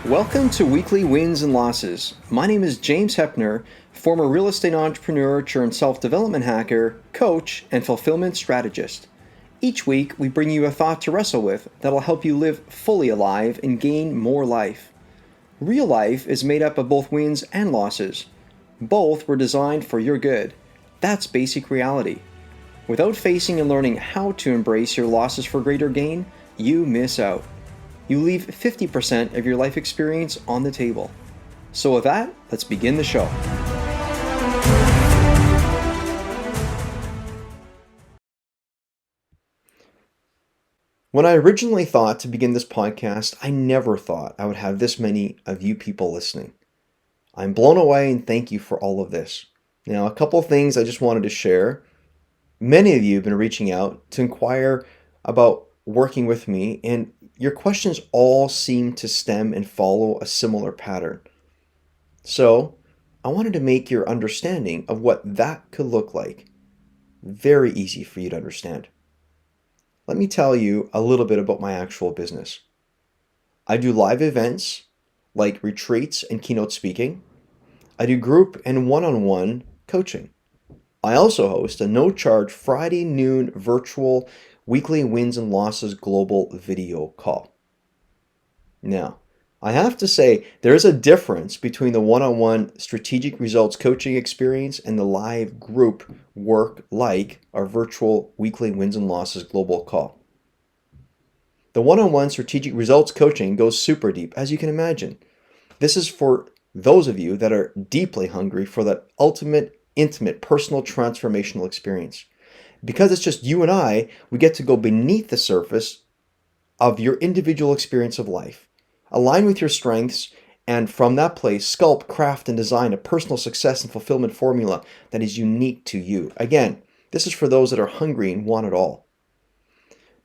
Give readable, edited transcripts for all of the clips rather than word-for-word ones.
Welcome to Weekly Wins and Losses. My name is James Hepner, former real estate entrepreneur turned self-development hacker, coach, and fulfillment strategist. Each week, we bring you a thought to wrestle with that'll help you live fully alive and gain more life. Real life is made up of both wins and losses. Both were designed for your good. That's basic reality. Without facing and learning how to embrace your losses for greater gain, you miss out. You leave 50% of your life experience on the table. So with that, let's begin the show. When I originally thought to begin this podcast, I never thought I would have this many of you people listening. I'm blown away and thank you for all of this. Now, a couple of things I just wanted to share. Many of you have been reaching out to inquire about working with me, and your questions all seem to stem and follow a similar pattern. So, I wanted to make your understanding of what that could look like very easy for you to understand. Let me tell you a little bit about my actual business. I do live events like retreats and keynote speaking. I do group and one-on-one coaching. I also host a no-charge Friday noon virtual weekly wins and losses global video call. Now, I have to say there is a difference between the one-on-one strategic results coaching experience and the live group work like our virtual weekly wins and losses global call. The one-on-one strategic results coaching goes super deep, as you can imagine. This is for those of you that are deeply hungry for that ultimate, intimate, personal transformational experience. Because it's just you and I, we get to go beneath the surface of your individual experience of life, align with your strengths, and from that place, sculpt, craft, and design a personal success and fulfillment formula that is unique to you. Again, this is for those that are hungry and want it all.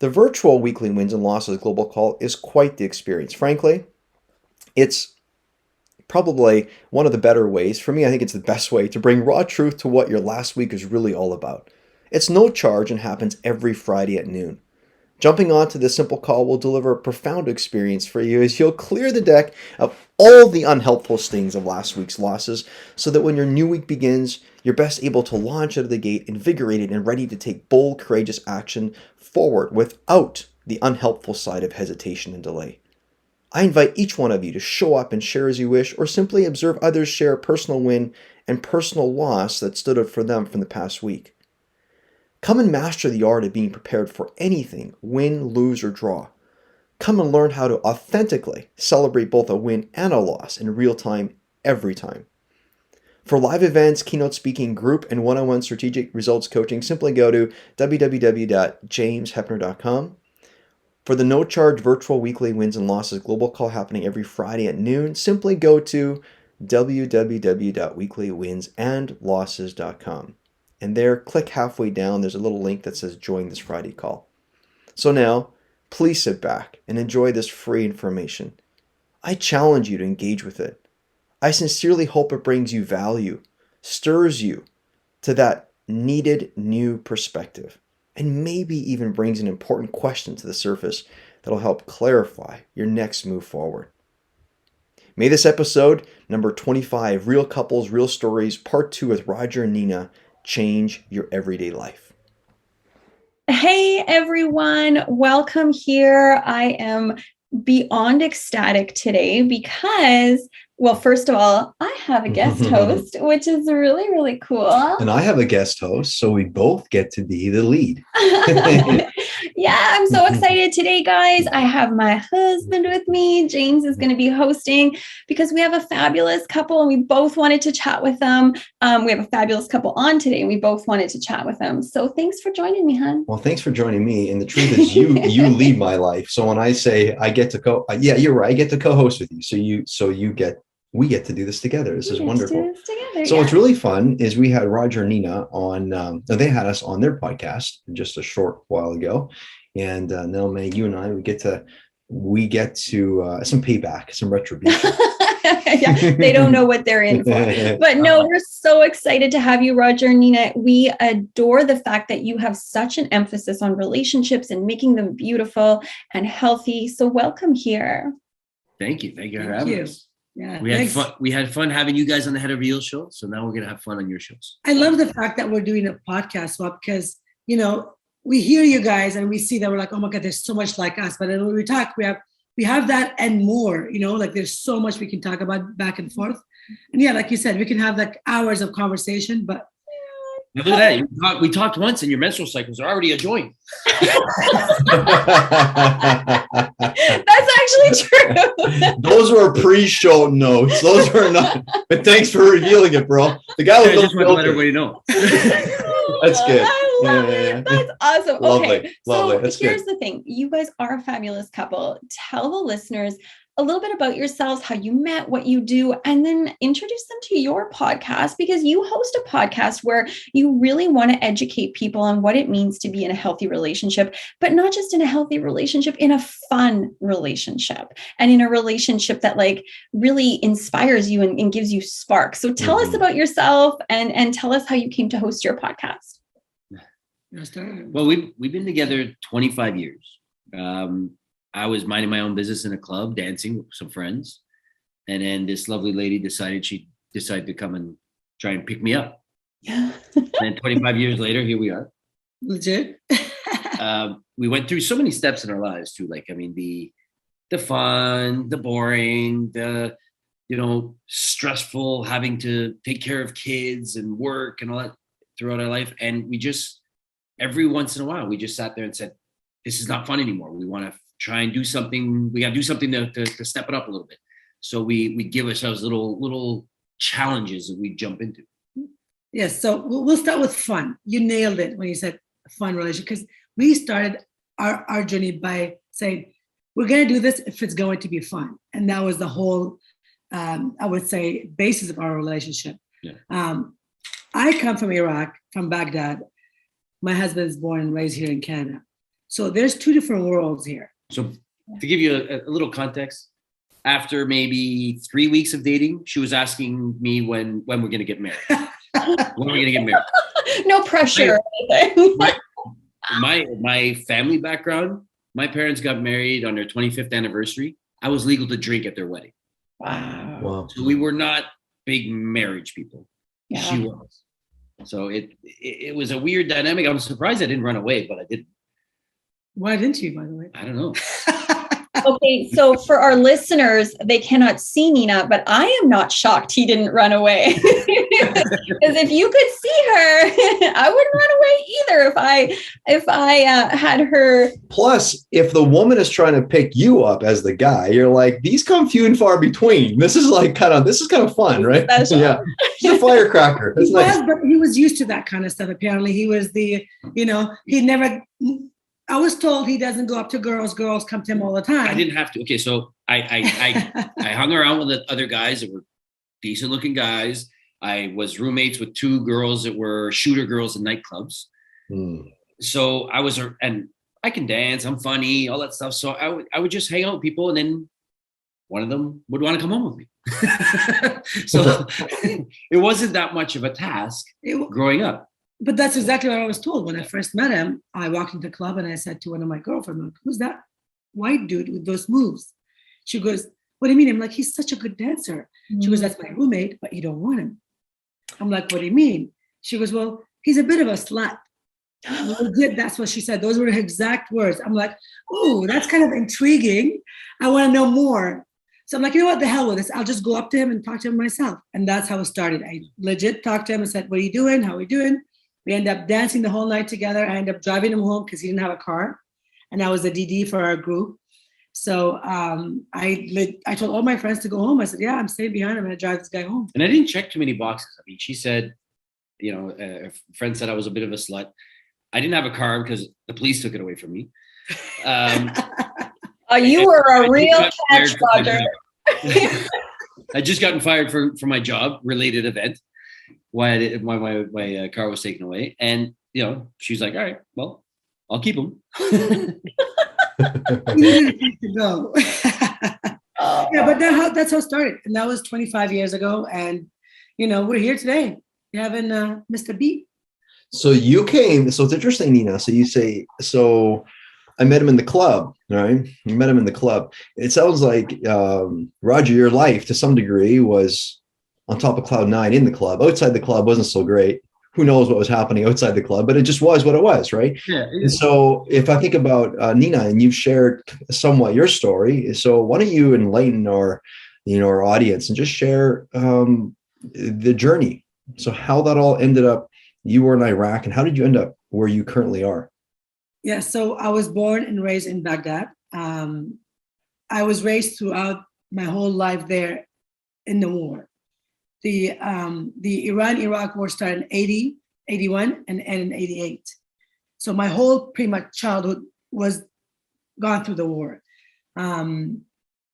The virtual weekly wins and losses global call is quite the experience. Frankly, it's probably one of the better ways. For me, I think it's the best way to bring raw truth to what your last week is really all about. It's no charge and happens every Friday at noon. Jumping onto this simple call will deliver a profound experience for you as you'll clear the deck of all the unhelpful stings of last week's losses so that when your new week begins, you're best able to launch out of the gate invigorated and ready to take bold, courageous action forward without the unhelpful side of hesitation and delay. I invite each one of you to show up and share as you wish or simply observe others share a personal win and personal loss that stood out for them from the past week. Come and master the art of being prepared for anything, win, lose, or draw. Come and learn how to authentically celebrate both a win and a loss in real time, every time. For live events, keynote speaking, group, and one-on-one strategic results coaching, simply go to www.jameshepner.com. For the no-charge virtual weekly wins and losses global call happening every Friday at noon, simply go to www.weeklywinsandlosses.com. And there, click halfway down, there's a little link that says join this Friday call. So now, please sit back and enjoy this free information. I challenge you to engage with it. I sincerely hope it brings you value, stirs you to that needed new perspective, and maybe even brings an important question to the surface that'll help clarify your next move forward. May this episode, number 25, Real Couples, Real Stories, Part 2 with Roger and Nina, change your everyday life. Hey everyone, welcome here. I am beyond ecstatic today because, well, first of all, I have a guest host, which is really, really cool. And I have a guest host, so we both get to be the lead. Yeah, I'm so excited today, guys. I have my husband with me. James is going to be hosting because we have a fabulous couple and we both wanted to chat with them. We have a fabulous couple on today and we both wanted to chat with them. So thanks for joining me, hon. Well, thanks for joining me. And the truth is you lead my life. So when I say I get to yeah, you're right. I get to co-host with you. We get to do this together. This is wonderful. So what's really fun is we had Roger and Nina on, they had us on their podcast just a short while ago. And now, May, you and I, we get to some payback, some retribution. Yeah, they don't know what they're in for. But no, we're so excited to have you, Roger and Nina. We adore the fact that you have such an emphasis on relationships and making them beautiful and healthy. So welcome here. Thank you for having us. Yeah, we had fun having you guys on the Head of Real show, so now we're gonna have fun on your shows. I love the fact that we're doing a podcast, Bob, because we hear you guys and we see that we're like, oh my God, there's so much like us. But then when we talk, we have that and more, like there's so much we can talk about back and forth. And yeah, like you said, we can have like hours of conversation, but now look at that. We talked once and your menstrual cycles are already a joint. That's actually true. Those were pre-show notes. Those were not. But thanks for revealing it, bro. The guy was just want to let everybody know. That's good. I love it. That's awesome. Lovely. Okay, Lovely. so That's here's good. the thing. You guys are a fabulous couple. Tell the listeners a little bit about yourselves, how you met, what you do, and then introduce them to your podcast, because you host a podcast where you really want to educate people on what it means to be in a healthy relationship, but not just in a healthy relationship, in a fun relationship, and in a relationship that like really inspires you and gives you spark. So tell us about yourself and tell us how you came to host your podcast. Well, we've been together 25 years. I was minding my own business in a club, dancing with some friends. And then this lovely lady decided to come and try and pick me up. Yeah. And 25 years later, here we are. Legit. We went through so many steps in our lives too. Like, I mean, the fun, the boring, the, stressful, having to take care of kids and work and all that throughout our life. And we just, every once in a while, we just sat there and said, this is not fun anymore. We want to try and do something. We got to do something to step it up a little bit. So we give ourselves little challenges that we jump into. Yes. So we'll start with fun. You nailed it when you said fun relationship, because we started our journey by saying, we're going to do this if it's going to be fun. And that was the whole, I would say, basis of our relationship. Yeah. I come from Iraq, from Baghdad. My husband's born and raised here in Canada. So there's two different worlds here. So to give you a little context, after maybe 3 weeks of dating, she was asking me when we're going to get married. When we're going to get married. No pressure or anything. My family background, my parents got married on their 25th anniversary. I was legal to drink at their wedding. Wow. So we were not big marriage people. Yeah. She was. So it was a weird dynamic. I'm surprised I didn't run away, but I didn't. Why didn't you, by the way? I don't know. Okay, so for our listeners, they cannot see Nina, but I am not shocked he didn't run away. Because if you could see her, I wouldn't run away either if I had her. Plus, if the woman is trying to pick you up as the guy, you're like, these come few and far between. This is kind of fun, right? Special. Yeah, it's a firecracker. It's nice. But he was used to that kind of stuff. Apparently, he was he never. I was told he doesn't go up to girls. Girls come to him all the time. I didn't have to. Okay, so I hung around with the other guys that were decent looking guys. I was roommates with two girls that were shooter girls in nightclubs. So and I can dance. I'm funny, all that stuff. So I would just hang out with people, and then one of them would want to come home with me. So it wasn't that much of a task growing up. But that's exactly what I was told. When I first met him, I walked into the club and I said to one of my girlfriends, who's that white dude with those moves? She goes, what do you mean? I'm like, he's such a good dancer. She goes, that's my roommate, but you don't want him. I'm like, what do you mean? She goes, well, he's a bit of a slut. That's what she said. Those were her exact words. I'm like, oh, that's kind of intriguing. I want to know more. So I'm like, you know what, the hell with this. I'll just go up to him and talk to him myself. And that's how it started. I legit talked to him and said, what are you doing? How are we doing? We ended up dancing the whole night together. I ended up driving him home because he didn't have a car. And I was the DD for our group. So I told all my friends to go home. I said, yeah, I'm staying behind. I'm going to drive this guy home. And I didn't check too many boxes. I mean, she said, a friend said I was a bit of a slut. I didn't have a car because the police took it away from me. You were a real catch, Roger. I just gotten fired for my job related event. Why my car was taken away, and she's like, all right, well, I'll keep him. You didn't have to go. Yeah, but that's how it started, and that was 25 years ago, and we're here today. We're having Mr. B. So you came. So it's interesting, Nina. So you say so. I met him in the club, right? You met him in the club. It sounds like, Roger, your life to some degree was on top of cloud nine in the club. Outside the club wasn't so great. Who knows what was happening outside the club, but it just was what it was, right? Yeah. And so if I think about Nina, and you've shared somewhat your story, so why don't you enlighten our audience and just share the journey. So how that all ended up, you were in Iraq, and how did you end up where you currently are? Yeah, so I was born and raised in Baghdad. I was raised throughout my whole life there in the war. The Iran-Iraq war started in 80, 81, and ended in 88. So my whole pretty much childhood was gone through the war. And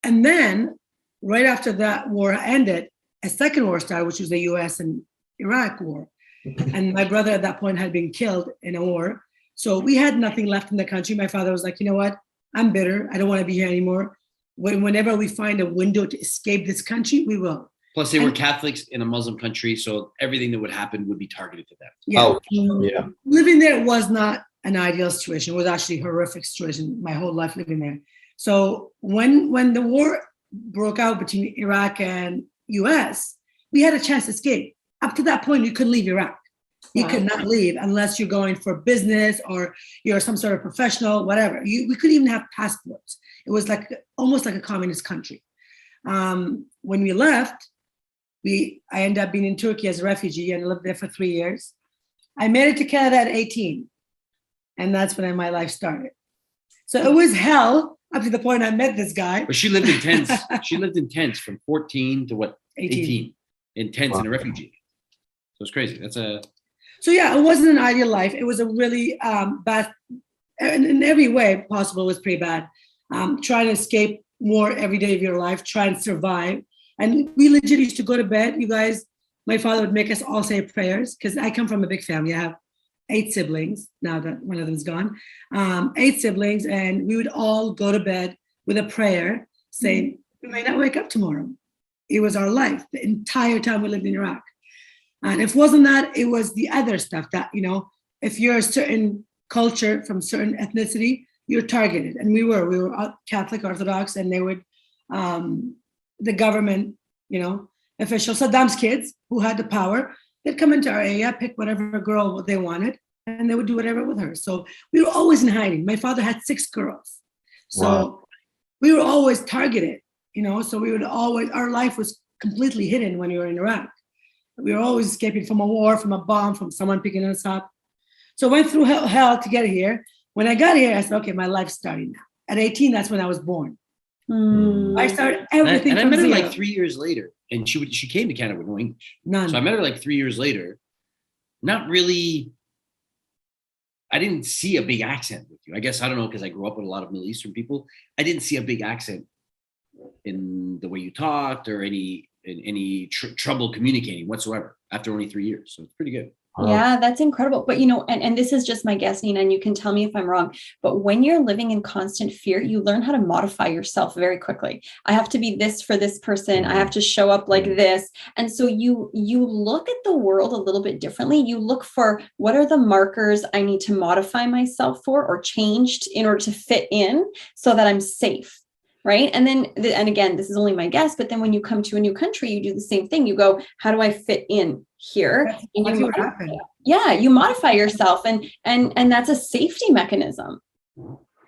then right after that war ended, a second war started, which was the US and Iraq war. And my brother at that point had been killed in a war. So we had nothing left in the country. My father was like, you know what? I'm bitter. I don't want to be here anymore. Whenever we find a window to escape this country, we will. Plus, they were Catholics in a Muslim country, so everything that would happen would be targeted to them. Yeah. Oh, yeah. Living there was not an ideal situation. It was actually a horrific situation my whole life living there. So when the war broke out between Iraq and US, we had a chance to escape. Up to that point, you couldn't leave Iraq. You could not leave unless you're going for business or you're some sort of professional, whatever. We couldn't even have passports. It was like almost like a communist country. When we left, I ended up being in Turkey as a refugee and lived there for 3 years. I made it to Canada at 18, and that's when my life started. So it was hell up to the point I met this guy. But she lived in tents. She lived in tents from 14 to what? 18 in tents in a refugee. So it's crazy. So yeah, it wasn't an ideal life. It was a really bad, in every way possible, it was pretty bad. Trying to escape war every day of your life, trying to survive. And we legit used to go to bed, you guys. My father would make us all say prayers because I come from a big family. I have 8 siblings, now that one of them's gone. 8 siblings, and we would all go to bed with a prayer saying, we may not wake up tomorrow. It was our life the entire time we lived in Iraq. And if it wasn't that, it was the other stuff that, if you're a certain culture from certain ethnicity, you're targeted. And we were Catholic Orthodox, and they would, the government, officials, Saddam's kids who had the power, they'd come into our area, pick whatever girl they wanted, and they would do whatever with her. So we were always in hiding. My father had 6 girls. So we were always targeted, so we would always, our life was completely hidden when we were in Iraq. We were always escaping from a war, from a bomb, from someone picking us up. So I went through hell to get here. When I got here, I said, okay, my life's starting now. At 18, that's when I was born. I started everything and I from met her zero. like 3 years later, and she came to Canada with no English. None. So I met her like 3 years later. Not really. I didn't see a big accent with you. I guess, I don't know, because I grew up with a lot of Middle Eastern people. I didn't see a big accent in the way you talked or any trouble communicating whatsoever after only 3 years. So it's pretty good. Yeah, that's incredible. But, and this is just my guess, Nina, and you can tell me if I'm wrong, but when you're living in constant fear, you learn how to modify yourself very quickly. I have to be this for this person. I have to show up like this. And so you look at the world a little bit differently. You look for what are the markers I need to modify myself for or changed in order to fit in so that I'm safe. Right. And then, and again, this is only my guess, but then when you come to a new country, you do the same thing. You go, how do I fit in here? And you modify yourself and that's a safety mechanism.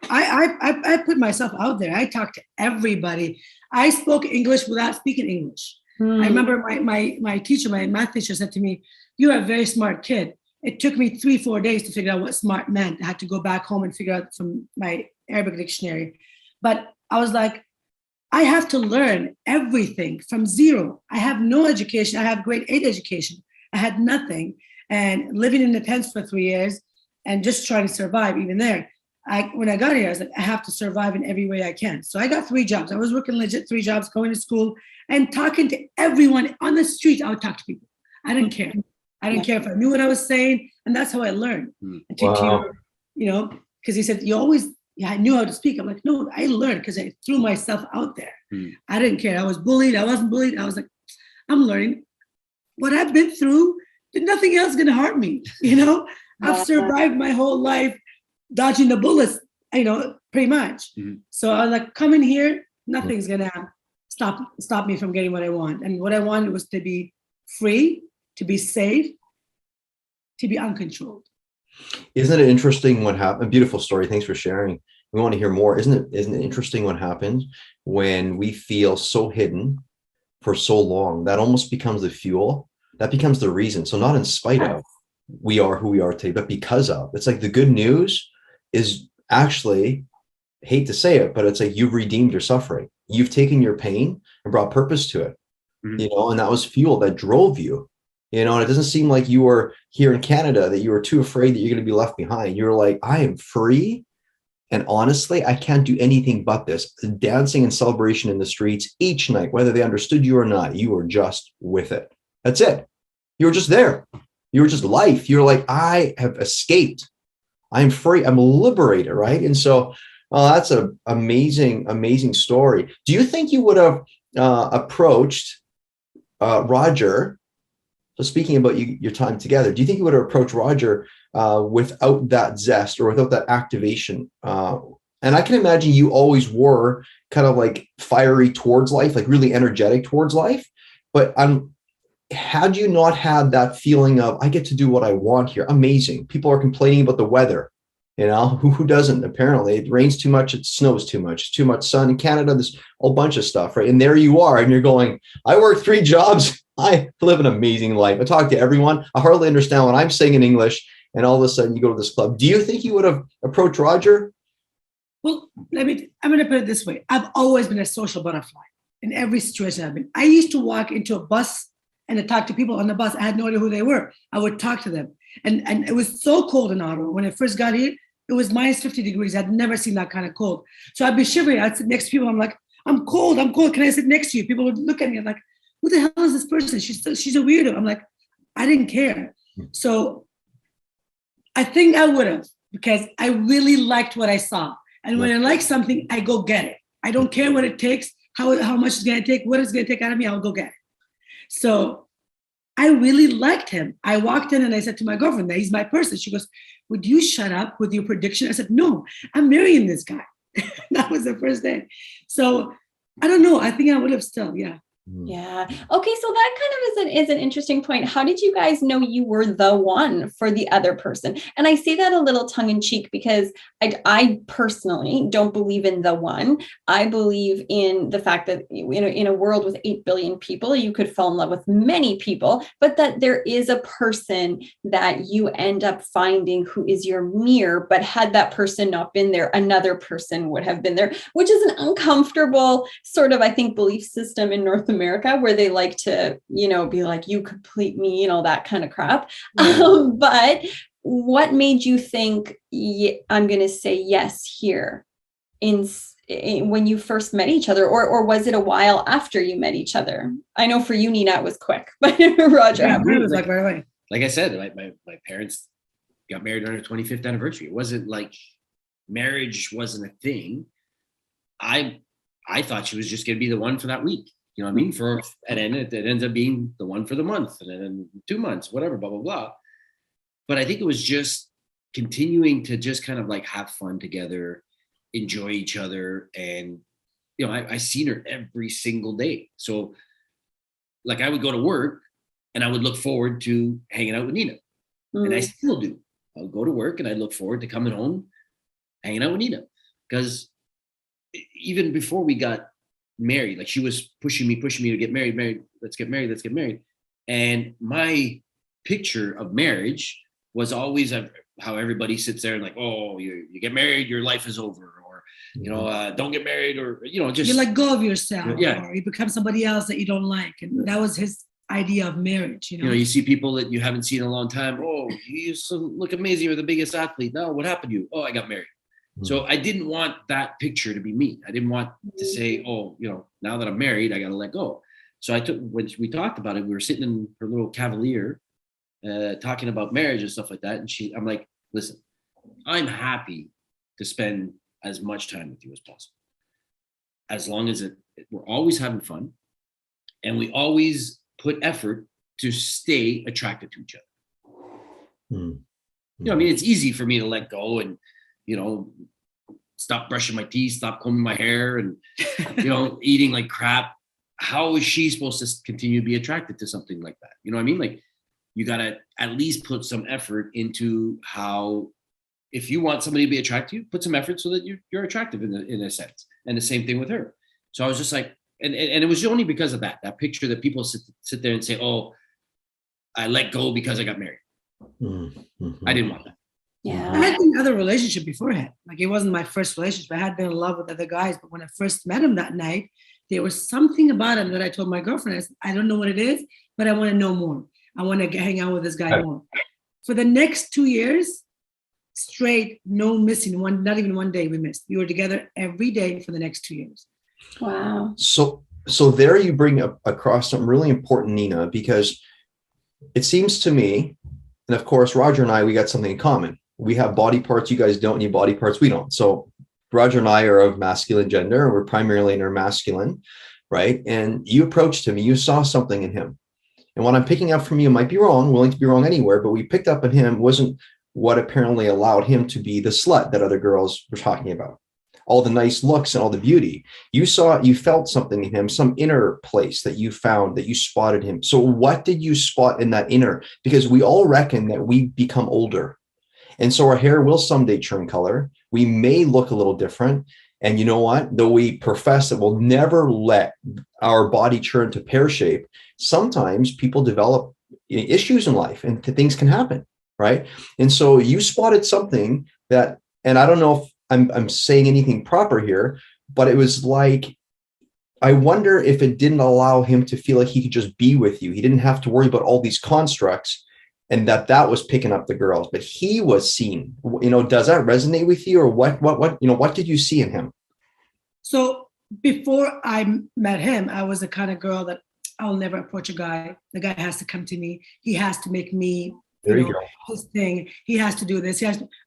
I put myself out there. I talked to everybody. I spoke English without speaking English. I remember my teacher, my math teacher said to me, you're a very smart kid. It took me 3-4 days to figure out what smart meant. I had to go back home and figure out from my Arabic dictionary. But I was like, I have to learn everything from zero. I have no education. I have grade 8 education. I had nothing. And living in the tents for 3 years and just trying to survive even there. When I got here, I was like, I have to survive in every way I can. So I got 3 jobs. I was working legit 3 jobs, going to school and talking to everyone on the street. I would talk to people. I didn't care. I didn't care if I knew what I was saying. And that's how I learned. Because he said, I knew how to speak. I'm like, no, I learned because I threw myself out there. I didn't care. I was bullied. I wasn't bullied. I was like, I'm learning. What I've been through, nothing else is going to harm me. I've survived my whole life dodging the bullets pretty much. Mhm. So I was like, come in here, nothing's gonna stop me from getting what I want. And what I wanted was to be free, to be safe, to be uncontrolled. Isn't it interesting what happened? A beautiful story. Thanks for sharing. We want to hear more. Isn't it interesting what happens when we feel so hidden for so long? That almost becomes the fuel. That becomes the reason. So not in spite of we are who we are today, but because of. It's like the good news is actually, hate to say it, but it's like you've redeemed your suffering. You've taken your pain and brought purpose to it. Mhm. And that was fuel that drove you. And it doesn't seem like you were here in Canada that you were too afraid that you're going to be left behind. You're like, I am free. And honestly, I can't do anything but this. Dancing and celebration in the streets each night, whether they understood you or not, you were just with it. That's it. You were just there. You were just life. You're like, I have escaped. I'm free. I'm liberated, right? And so that's an amazing, amazing story. Do you think you would have approached Roger? So speaking about your time together, do you think you would have approached Roger without that zest or without that activation? And I can imagine you always were kind of like fiery towards life, like really energetic towards life. But had you not had that feeling of, I get to do what I want here, amazing. People are complaining about the weather. Who doesn't? Apparently, it rains too much, it snows too much, too much sun in Canada. There's a whole bunch of stuff, right? And there you are, and you're going, I work 3 jobs. I live an amazing life. I talk to everyone. I hardly understand what I'm saying in English. And all of a sudden you go to this club. Do you think you would have approached Roger? Well, I'm going to put it this way. I've always been a social butterfly in every situation I've been. I used to walk into a bus and to talk to people on the bus. I had no idea who they were. I would talk to them. And it was so cold in Ottawa. When I first got here, it was minus 50 degrees. I'd never seen that kind of cold. So I'd be shivering. I'd sit next to people. I'm like, I'm cold. Can I sit next to you? People would look at me. I'm like, who the hell is this person? She's a weirdo. I'm like, I didn't care. So I think I would have, because I really liked what I saw. And when I like something, I go get it. I don't care what it takes, how much it's going to take, what it's going to take out of me, I'll go get it. So I really liked him. I walked in and I said to my girlfriend that he's my person. She goes, would you shut up with your prediction? I said, no, I'm marrying this guy. That was the first day. So I don't know. I think I would have still, yeah. Yeah. Okay. So that kind of is an interesting point. How did you guys know you were the one for the other person? And I say that a little tongue in cheek because I personally don't believe in the one. I believe in the fact that in a world with 8 billion people, you could fall in love with many people, but that there is a person that you end up finding who is your mirror. But had that person not been there, another person would have been there, which is an uncomfortable sort of, I think, belief system in North America, where they like to, be like, you complete me, that kind of crap. But what made you think, I'm going to say yes here in when you first met each other, or was it a while after you met each other? I know for you, Nina, it was quick, but Roger. Yeah, it was like right away. Like I said, my parents got married on their 25th anniversary. It wasn't like marriage wasn't a thing. I thought she was just going to be the one for that week. You know what I mean? And then it ends up being the one for the month, and then 2 months, whatever, blah, blah, blah. But I think it was just continuing to just kind of like have fun together, enjoy each other. And, I seen her every single day. So like I would go to work and I would look forward to hanging out with Nina. And I still do. I would go to work and I'd look forward to coming home, hanging out with Nina. Because even before we got married, like she was pushing me to get married, let's get married. And my picture of marriage was always how everybody sits there and like, oh, you get married, your life is over, or don't get married, or just you let go of yourself, yeah, or you become somebody else that you don't like. And that was his idea of marriage. You see people that you haven't seen in a long time. Oh, you used to look amazing, you're the biggest athlete. No, what happened to you? Oh, I got married. So I didn't want that picture to be me. I didn't want to say, oh, now that I'm married, I got to let go. So when we talked about it, we were sitting in her little Cavalier, talking about marriage and stuff like that. And I'm like, listen, I'm happy to spend as much time with you as possible. As long as we're always having fun and we always put effort to stay attracted to each other. I mean, it's easy for me to let go and, stop brushing my teeth, stop combing my hair, and eating like crap. How is she supposed to continue to be attracted to something like that? You know what I mean? Like, you gotta at least put some effort into how, if you want somebody to be attracted to you, put some effort so that you're attractive in a sense. And the same thing with her. So I was just like, and it was only because of that picture that people sit there and say, oh, I let go because I got married. Mm-hmm. I didn't want that. Yeah. I had been in other relationship beforehand. Like, it wasn't my first relationship. I had been in love with other guys, but when I first met him that night, there was something about him that I told my girlfriend, I said, I don't know what it is, but I want to know more. I want to hang out with this guy more. For the next 2 years, straight, no missing one, not even one day we missed. We were together every day for the next 2 years. Wow. So there you bring up across something really important, Nina, because it seems to me, and of course, Roger and I, we got something in common. We have body parts you guys don't, need body parts we don't. So Roger and I are of masculine gender, and we're primarily intermasculine, right? And you approached him, you saw something in him. And what I'm picking up from you might be wrong, willing to be wrong anywhere, but we picked up on him wasn't what apparently allowed him to be the slut that other girls were talking about. All the nice looks and all the beauty. You felt something in him, some inner place that you found, that you spotted him. So what did you spot in that inner? Because we all reckon that we become older. And so our hair will someday turn color. We may look a little different. And you know what? Though we profess that we'll never let our body turn to pear shape, sometimes people develop issues in life and things can happen, right? And so you spotted something that, and I don't know if I'm saying anything proper here, but it was like, I wonder if it didn't allow him to feel like he could just be with you. He didn't have to worry about all these constructs, and that was picking up the girls, but he was seen. Does that resonate with you, or what did you see in him? So before I met him, I was the kind of girl that I'll never approach a guy. The guy has to come to me. He has to make me, his thing. He has to do this.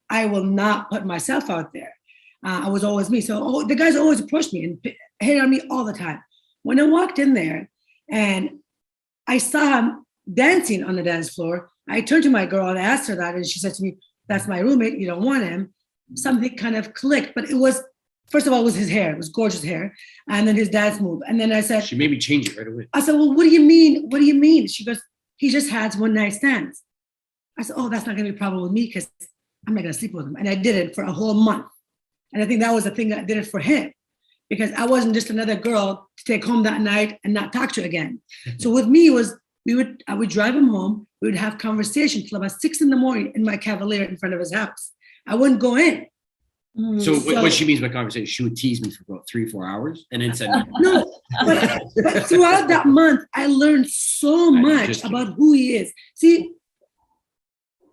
I will not put myself out there. I was always me. So the guys always approached me and hit on me all the time. When I walked in there and I saw him dancing on the dance floor, I turned to my girl and asked her that, and she said to me, "That's my roommate. You don't want him." Something kind of clicked, but it was, first of all, it was his hair. It was gorgeous hair. And then his dance move. And then I said, she made me change it right away. I said, "Well, what do you mean? What do you mean?" She goes, "He just had one night stands." I said, "Oh, that's not going to be a problem with me because I'm not going to sleep with him." And I did it for a whole month. And I think that was the thing that did it for him, because I wasn't just another girl to take home that night and not talk to again. So with me, I would drive him home. We would have conversation till about 6 a.m. in my Cavalier in front of his house. I wouldn't go in. So what she means by conversation, she would tease me for about 3-4 hours and then send me. No, but throughout that month, I learned so much about who he is. See,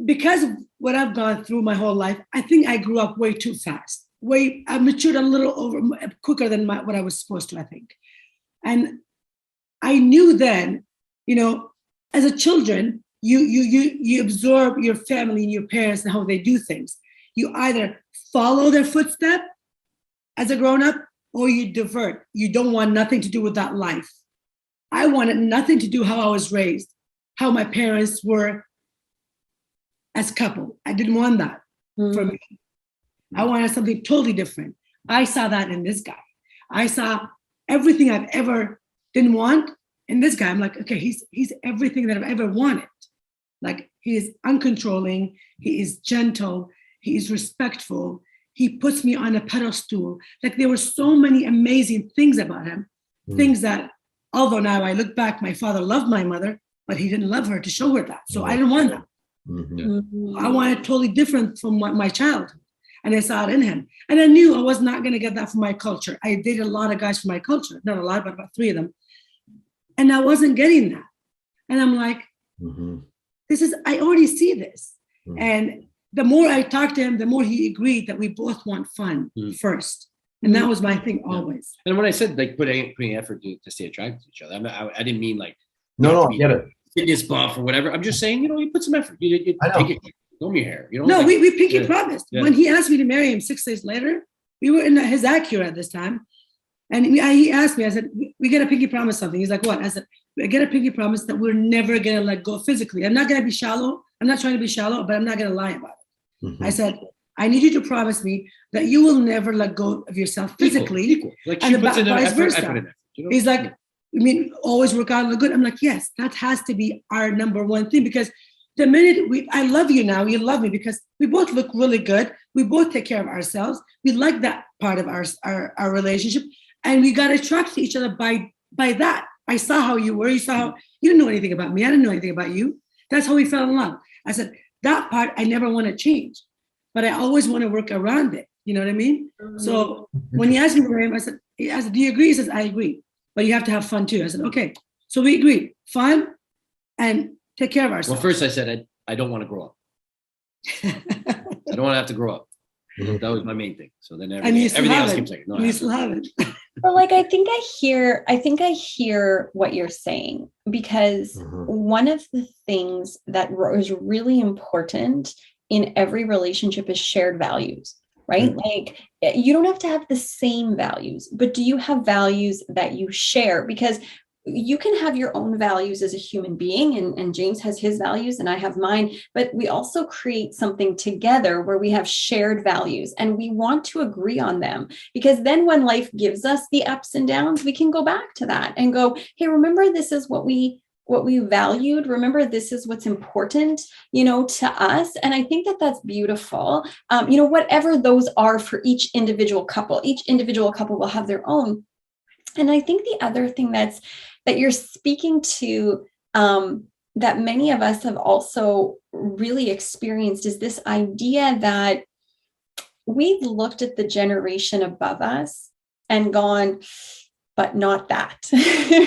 because of what I've gone through my whole life, I think I grew up way too fast. I matured a little quicker than what I was supposed to, I think. And I knew then, as a children, you absorb your family and your parents and how they do things. You either follow their footsteps as a grown-up, or you divert. You don't want nothing to do with that life. I wanted nothing to do how I was raised, how my parents were as a couple. I didn't want that for me. I wanted something totally different. I saw that in this guy. I saw everything I've ever didn't want in this guy. I'm like, okay, he's everything that I've ever wanted. Like, he is uncontrolling, he is gentle, he is respectful, he puts me on a pedestal. Like, there were so many amazing things about him, things that, although now I look back, my father loved my mother, but he didn't love her to show her that. So I didn't want that. I wanted totally different from my childhood. And I saw it in him. And I knew I was not going to get that from my culture. I dated a lot of guys from my culture, not a lot, but about 3 of them. And I wasn't getting that. And I'm like, I already see this. And the more I talked to him, the more he agreed that we both want fun first. And that was my thing always. And when I said like putting effort to stay attracted to each other, I didn't mean like, no, I get it. Fitness buff or whatever. I'm just saying, you put some effort. You take it, comb your hair. No, we pinky promised. Yeah. When he asked me to marry him 6 days later, we were in his Acura at this time. And he asked me, I said, we got a pinky promise something. He's like, what? I said, I get a pinky promise that we're never going to let go physically. I'm not going to be shallow. I'm not trying to be shallow, but I'm not going to lie about it. I said, I need you to promise me that you will never let go of yourself physically. Equal. Like and she puts in an vice effort, versa. I put in effort. You know? He's like, I mean, always work out and look good. I'm like, yes, that has to be our number one thing, because the minute I love you now, you love me because we both look really good. We both take care of ourselves. We like that part of our relationship, and we got attracted to each other by that. I saw how you were. You saw how you didn't know anything about me. I didn't know anything about you. That's how we fell in love. I said, that part I never want to change, but I always want to work around it. You know what I mean? So when he asked me for him, I said, do you agree? He says, I agree, but you have to have fun too. I said, okay. So we agreed, fun and take care of ourselves. Well, first I said, I don't want to grow up. I don't want to have to grow up. That was my main thing. So then everything else came second. No, you still have it. But like, I think I hear what you're saying, because one of the things that is really important in every relationship is shared values, right? Like, you don't have to have the same values, but do you have values that you share? Because you can have your own values as a human being, and James has his values and I have mine, but we also create something together where we have shared values and we want to agree on them, because then when life gives us the ups and downs, we can go back to that and go, hey, remember, this is what we valued. Remember, this is what's important, to us. And I think that that's beautiful. Whatever those are for each individual couple will have their own. And I think the other thing that you're speaking to, that many of us have also really experienced, is this idea that we've looked at the generation above us and gone, but not that,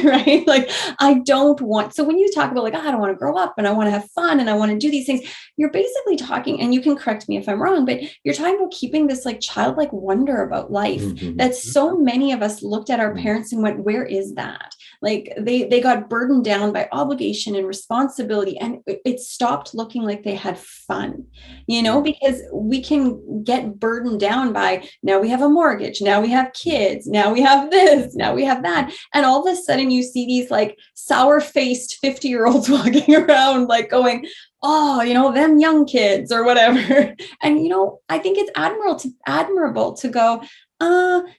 right? Like, I don't want, so when you talk about like, I don't want to grow up and I want to have fun and I want to do these things, you're basically talking, and you can correct me if I'm wrong, but you're talking about keeping this like childlike wonder about life that so many of us looked at our parents and went, where is that? Like they got burdened down by obligation and responsibility, and it stopped looking like they had fun, because we can get burdened down by, now we have a mortgage, now we have kids, now we have this, now we have that. And all of a sudden you see these like sour-faced 50-year-olds walking around like going, oh, them young kids or whatever. And, I think it's admirable to go,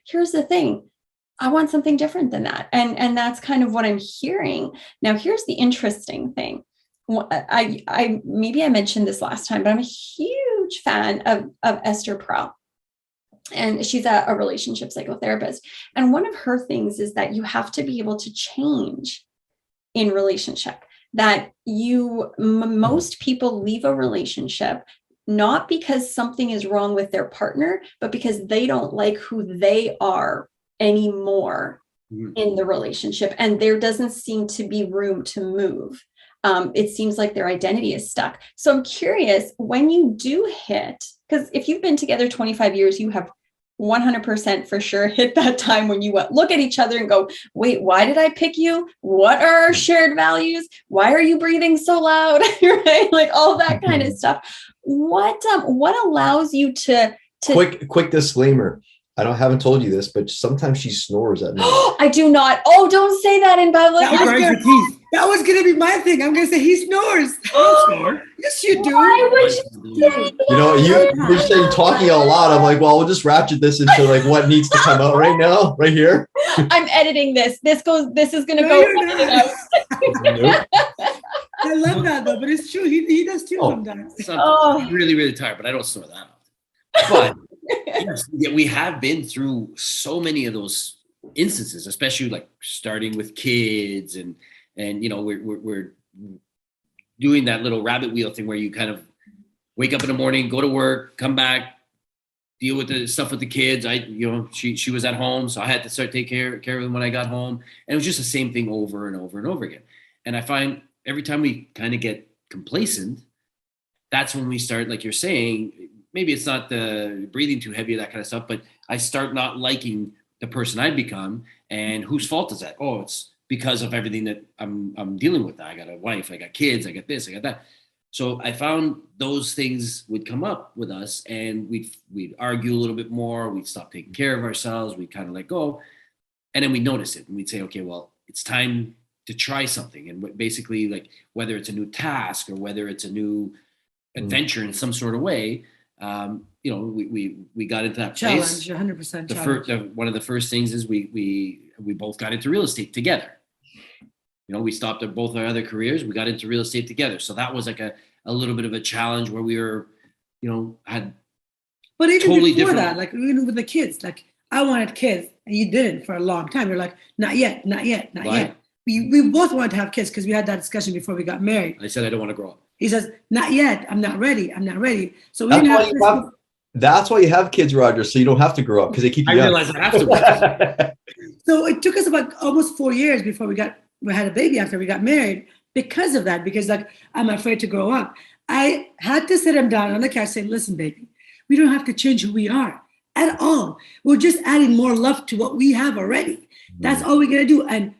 here's the thing. I want something different than that. And that's kind of what I'm hearing. Now, here's the interesting thing. I maybe I mentioned this last time, but I'm a huge fan of Esther Perel. And she's a relationship psychotherapist. And one of her things is that you have to be able to change in relationship, that most people leave a relationship not because something is wrong with their partner, but because they don't like who they are anymore in the relationship. And there doesn't seem to be room to move. It seems like their identity is stuck. So I'm curious, when you do hit, because if you've been together 25 years, you have 100% for sure hit that time when you look at each other and go, wait, why did I pick you? What are our shared values? Why are you breathing so loud? Right? Like all that kind of stuff. What allows you to quick disclaimer. Haven't told you this, but sometimes she snores at night. I do not. Oh, don't say that in public. That was gonna be my thing. I'm gonna say he snores. I don't snore. Yes, you do. Why would you say that? You're saying talking a lot. I'm like, well, we'll just ratchet this into like what needs to come out right now, right here. I'm editing this. This is gonna go edited out. Nope. I love that though, but it's true. He does too sometimes. I'm really, really tired, but I don't snore that often. But yes, we have been through so many of those instances, especially like starting with kids, and we're doing that little rabbit wheel thing where you kind of wake up in the morning, go to work, come back, deal with the stuff with the kids. She was at home, so I had to start taking care of them when I got home, and it was just the same thing over and over and over again. And I find every time we kind of get complacent, that's when we start, like you're saying, maybe it's not the breathing too heavy or that kind of stuff, but I start not liking the person I've become. And whose fault is that? Oh, it's because of everything that I'm dealing with. I got a wife, I got kids, I got this, I got that. So I found those things would come up with us, and we'd argue a little bit more. We'd stop taking care of ourselves. We'd kind of let go, and then we'd notice it, and we'd say, okay, well, it's time to try something. And basically, like, whether it's a new task or whether it's a new adventure in some sort of way, you know, we got into that Challenge, place. 100% challenge. One of the first things is we both got into real estate together. You know, we stopped at both our other careers. We got into real estate together. So that was like a little bit of a challenge where we were, you know, but even totally before different. that, like even with the kids, like I wanted kids and you didn't for a long time. You're like, not yet, not yet, not Right. yet. We both wanted to have kids because we had that discussion before we got married. I said, I don't want to grow up. He says, not yet. I'm not ready. I'm not ready. So we That's didn't why have you kids. have, that's why you have kids, Roger, so you don't have to grow up because they keep you I young. realized that afterwards. So it took us about almost 4 years before we had a baby after we got married because of that, because like I'm afraid to grow up. I had to sit him down on the couch and say, listen, baby, we don't have to change who we are at all. We're just adding more love to what we have already. That's all we're gonna do. And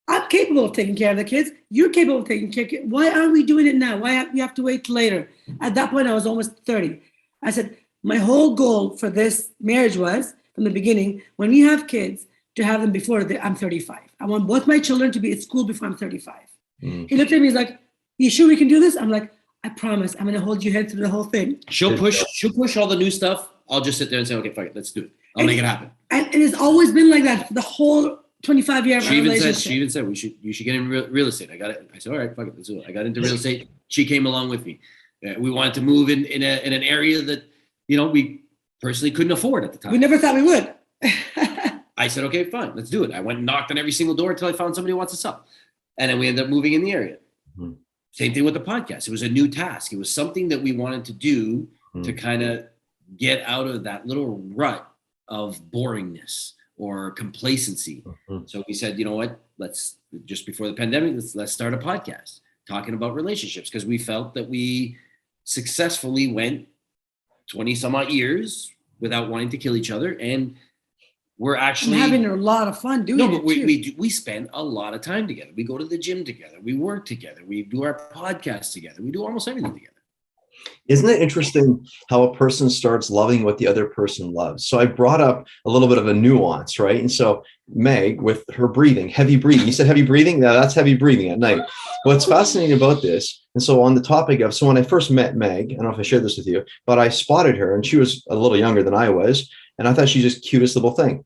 I'm capable of taking care of the kids. You're capable of taking care of kids. Why aren't we doing it now? Why we have to wait later? At that point, I was almost 30. I said, my whole goal for this marriage was, from the beginning, when we have kids, to have them before I'm 35. I want both my children to be at school before I'm 35. He looked at me, he's like, you sure we can do this? I'm like, I promise, I'm gonna hold your head through the whole thing. She'll push all the new stuff. I'll just sit there and say, okay, fuck it, let's do it. I'll make it happen. And it's always been like that for the whole 25 year relationship. She even said you should get in real estate. I got it. I said, all right, fuck it, let's do it. I got into real estate. She came along with me. We wanted to move in an area that, you know, we personally couldn't afford at the time. We never thought we would. I said, okay, fine, let's do it. I went and knocked on every single door until I found somebody who wants to sell. And then we ended up moving in the area. Same thing with the podcast. It was a new task. It was something that we wanted to do to kind of get out of that little rut of boringness or complacency. So we said, you know what, let's, just before the pandemic, let's start a podcast talking about relationships, because we felt that we successfully went 20 some odd years without wanting to kill each other. And we're actually having a lot of fun doing it. No, but we spend a lot of time together. We go to the gym together. We work together. We do our podcast together. We do almost everything together. Isn't it interesting how a person starts loving what the other person loves? So I brought up a little bit of a nuance, right? And so Meg, with her breathing, heavy breathing, you said heavy breathing? No, that's heavy breathing at night. What's fascinating about this, and so on the topic of, so when I first met Meg, I don't know if I shared this with you, but I spotted her and she was a little younger than I was. And I thought she's just cutest little thing.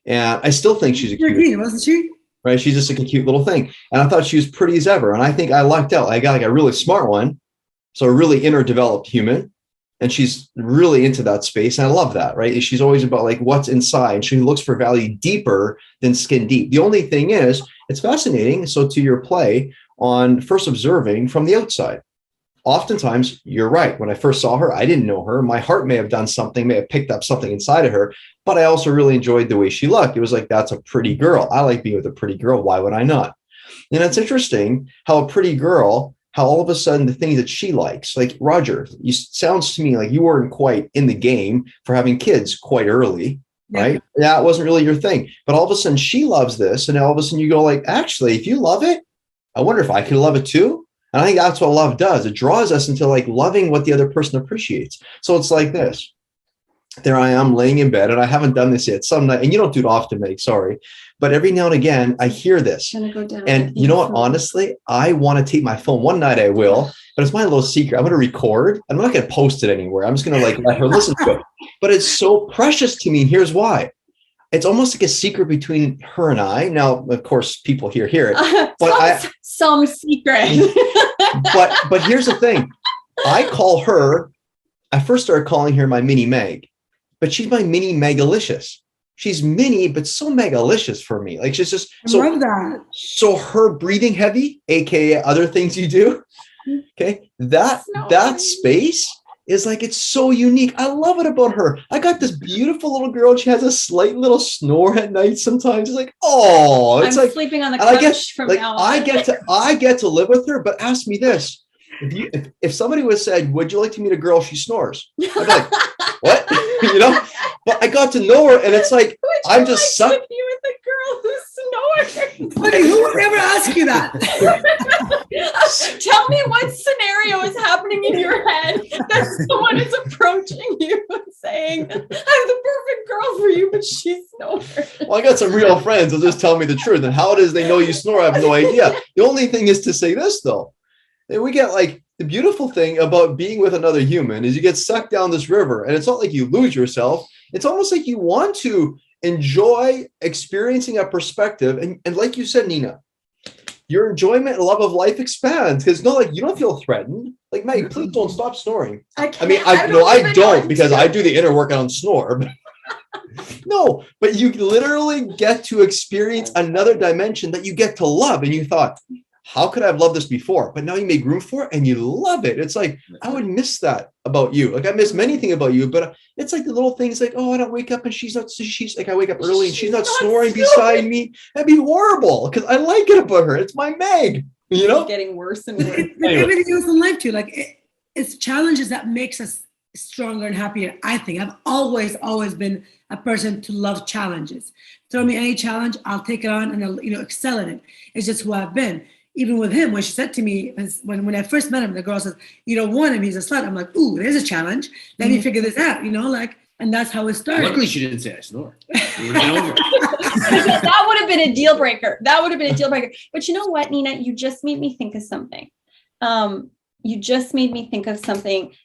And I still think she's a cute, wasn't she? Right? She's just a cute little thing. And I thought she was pretty as ever. And I think I lucked out. I got like a really smart one. So a really inner developed human. And she's really into that space. And I love that, right? She's always about like what's inside. She looks for value deeper than skin deep. The only thing is, it's fascinating. So to your play on first observing from the outside. Oftentimes, you're right. When I first saw her, I didn't know her. My heart may have done something, may have picked up something inside of her, but I also really enjoyed the way she looked. It was like, that's a pretty girl. I like being with a pretty girl. Why would I not? And it's interesting how a pretty girl, how all of a sudden the things that she likes, like Roger, sounds to me like you weren't quite in the game for having kids quite early, right? Yeah, it wasn't really your thing. But all of a sudden she loves this. And all of a sudden you go like, actually, if you love it, I wonder if I could love it too. And I think that's what love does. It draws us into like loving what the other person appreciates. So it's like this. There I am laying in bed, and I haven't done this yet. Some night, and you don't do it often, Meg, sorry. But every now and again, I hear this. And you know what? Honestly, I want to take my phone. One night I will, but it's my little secret. I'm going to record. I'm not going to post it anywhere. I'm just going to like let her listen to it. But it's so precious to me. And here's why. It's almost like a secret between her and I. Now, of course, people hear it. But some secret. but here's the thing. I call her, I first started calling her my mini Meg, but she's my mini Megalicious. She's mini, but so Megalicious for me. Like she's just I love that. So her breathing heavy, aka other things you do. Okay. That space is like, it's so unique. I love it about her. I got this beautiful little girl. And she has a slight little snore at night sometimes. It's like, oh, it's I'm like sleeping on the couch from now on. I get to live with her. But ask me this: if somebody was said, "Would you like to meet a girl? She snores." I'd be like, what? You know? But I got to know her, and it's like I'm just sucked. You with a girl who snores. But who would ever ask you that? Tell me what scenario is happening in your head that someone is approaching you and saying, "I'm the perfect girl for you," but she snores. Well, I got some real friends. They'll just tell me the truth, and how it is they know you snore, I have no idea. The only thing is to say this though. We get like the beautiful thing about being with another human is you get sucked down this river, and it's not like you lose yourself. It's almost like you want to enjoy experiencing a perspective. And like you said, Nina, your enjoyment and love of life expands, because it's not like you don't feel threatened. Like, Meg, please don't stop snoring. I don't because I do the inner work, I don't snore. No, but you literally get to experience another dimension that you get to love. And you thought, how could I have loved this before? But now you make room for it and you love it. It's like, I would miss that about you. Like, I miss many things about you, but it's like the little things like, oh, I don't wake up and she's like, I wake up early and she's not snoring beside me. That'd be horrible, because I like it about her. It's my Meg, you know? It's getting worse and worse. Anyway. Everything else in life too. Like, it's challenges that makes us stronger and happier. I think I've always been a person to love challenges. Throw me any challenge, I'll take it on and I'll, excel in it. It's just who I've been. Even with him, when she said to me, when I first met him, the girl says, "You don't want him, he's a slut." I'm like, ooh, there's a challenge. Let me figure this out, and that's how it started. Luckily, she didn't say I snore. It would have been over. That would have been a deal breaker. But you know what, Nina? You just made me think of something.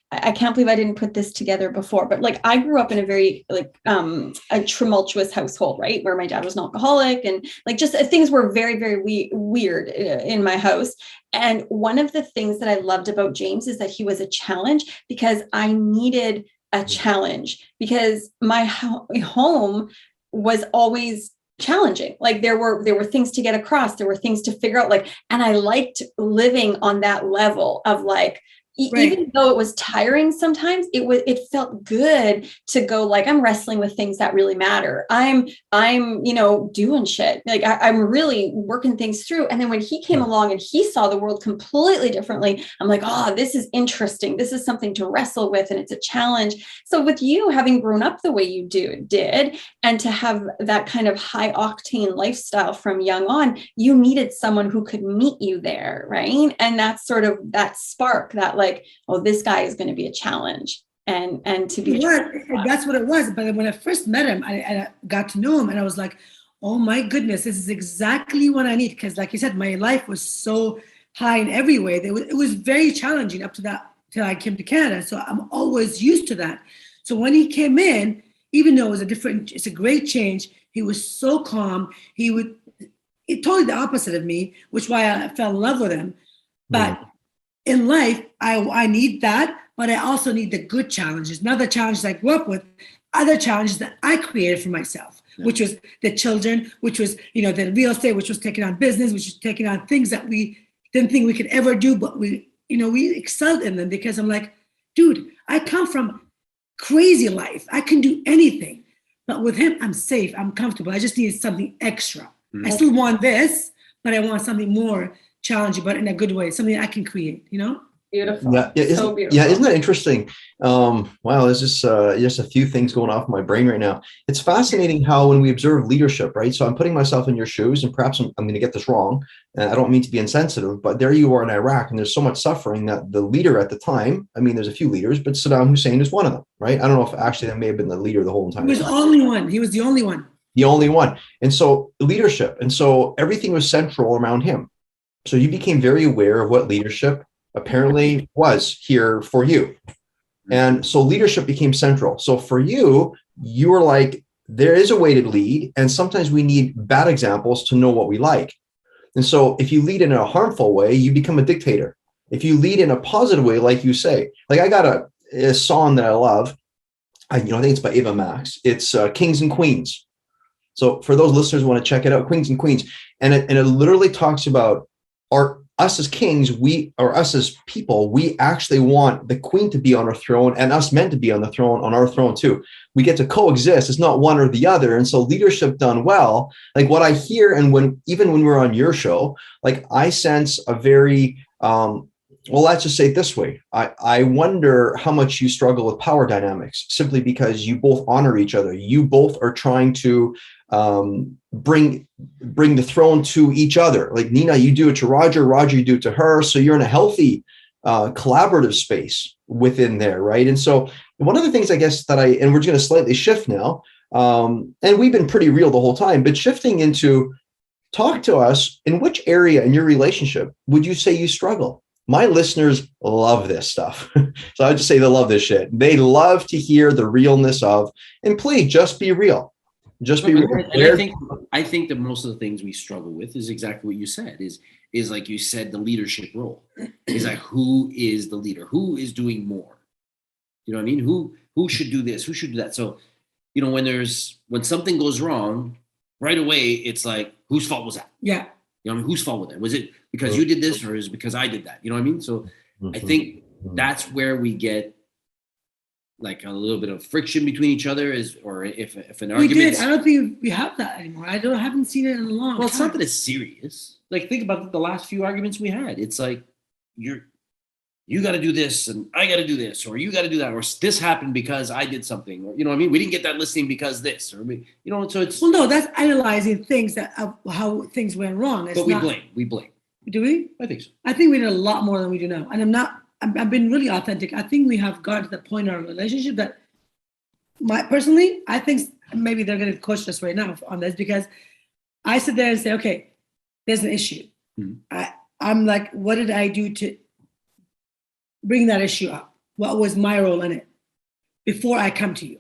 I can't believe I didn't put this together before, but like, I grew up in a very a tumultuous household, right? Where my dad was an alcoholic, and like, just things were very, very weird in my house. And one of the things that I loved about James is that he was a challenge, because I needed a challenge, because my home was always challenging. Like, there were things to get across, there were things to figure out, like, and I liked living on that level of like, right. Even though it was tiring sometimes, it felt good to go, like, I'm wrestling with things that really matter. I'm doing shit. Like, I'm really working things through. And then when he came along and he saw the world completely differently, I'm like, oh, this is interesting. This is something to wrestle with, and it's a challenge. So with you having grown up the way you did, and to have that kind of high octane lifestyle from young on, you needed someone who could meet you there, right? And that's sort of that spark that, like, oh, this guy is going to be a challenge, and to be that's what it was. But when I first met him, I got to know him, and I was like, oh my goodness, this is exactly what I need. Because like you said, my life was so high in every way. It was very challenging up to that till I came to Canada. So I'm always used to that. So when he came in, even though it's a great change, he was so calm. It totally the opposite of me, which why I fell in love with him. But in life, I need that, but I also need the good challenges, not the challenges I grew up with, other challenges that I created for myself, which was the children, which was, the real estate, which was taking on business, which was taking on things that we didn't think we could ever do, but we excelled in them, because I'm like, dude, I come from crazy life. I can do anything, but with him, I'm safe, I'm comfortable. I just needed something extra. I still want this, but I want something more challenging, but in a good way, something I can create, Beautiful. Yeah, so beautiful. Yeah, isn't that interesting? Wow, there's just a few things going off in my brain right now. It's fascinating how when we observe leadership, right? So I'm putting myself in your shoes, and perhaps I'm going to get this wrong, and I don't mean to be insensitive, but there you are in Iraq, and there's so much suffering that the leader at the time, I mean, there's a few leaders, but Saddam Hussein is one of them, right? I don't know if actually that may have been the leader the whole time. He was the only one. He was the only one. The only one. And so leadership, and so everything was central around him. So you became very aware of what leadership apparently was here for you. And so leadership became central. So for you, you were like, there is a way to lead, and sometimes we need bad examples to know what we like. And so if you lead in a harmful way, you become a dictator. If you lead in a positive way, like you say, like I got a song that I love, I think it's by Ava Max. It's Kings and Queens. So for those listeners who want to check it out, Kings and Queens. And it literally talks about us as kings, us as people, we actually want the queen to be on our throne, and us men to be on our throne too. We get to coexist. It's not one or the other. And so leadership done well, like what I hear, and even when we're on your show, like I sense a very, well, let's just say it this way. I wonder how much you struggle with power dynamics, simply because you both honor each other. You both are trying to bring the throne to each other. Like Nina, you do it to Roger, you do it to her. So you're in a healthy collaborative space within there, right? And so one of the things I guess and we're going to slightly shift now, and we've been pretty real the whole time, but shifting into talk to us, in which area in your relationship would you say you struggle? My listeners love this stuff. So I would just say they love this shit. They love to hear the realness of, and please just be real. Just be real. And I think that most of the things we struggle with is exactly what you said, is like you said, the leadership role. Is like, who is the leader? Who is doing more? You know what I mean? Who should do this? Who should do that? So, you know, when something goes wrong, right away, it's like, whose fault was that? Yeah. You know what I mean? Whose fault was that? Was it because you did this, or is it because I did that? You know what I mean? So I think that's where we get like a little bit of friction between each other, or if an argument. We did. I don't think we have that anymore. Haven't seen it in a long time. Well, it's not that it's serious. Like, think about the last few arguments we had. It's like, you got to do this and I got to do this, or you got to do that, or this happened because I did something, or, you know what I mean? We didn't get that listing because this, or you know, so it's. Well, no, that's analyzing things how things went wrong. But we blame. Do we? I think so. I think we did a lot more than we do now. And I've been really authentic. I think we have gotten to the point in our relationship that personally, I think maybe they're going to coach us right now on this, because I sit there and say, okay, there's an issue. Mm-hmm. I'm like, what did I do to bring that issue up? What was my role in it before I come to you?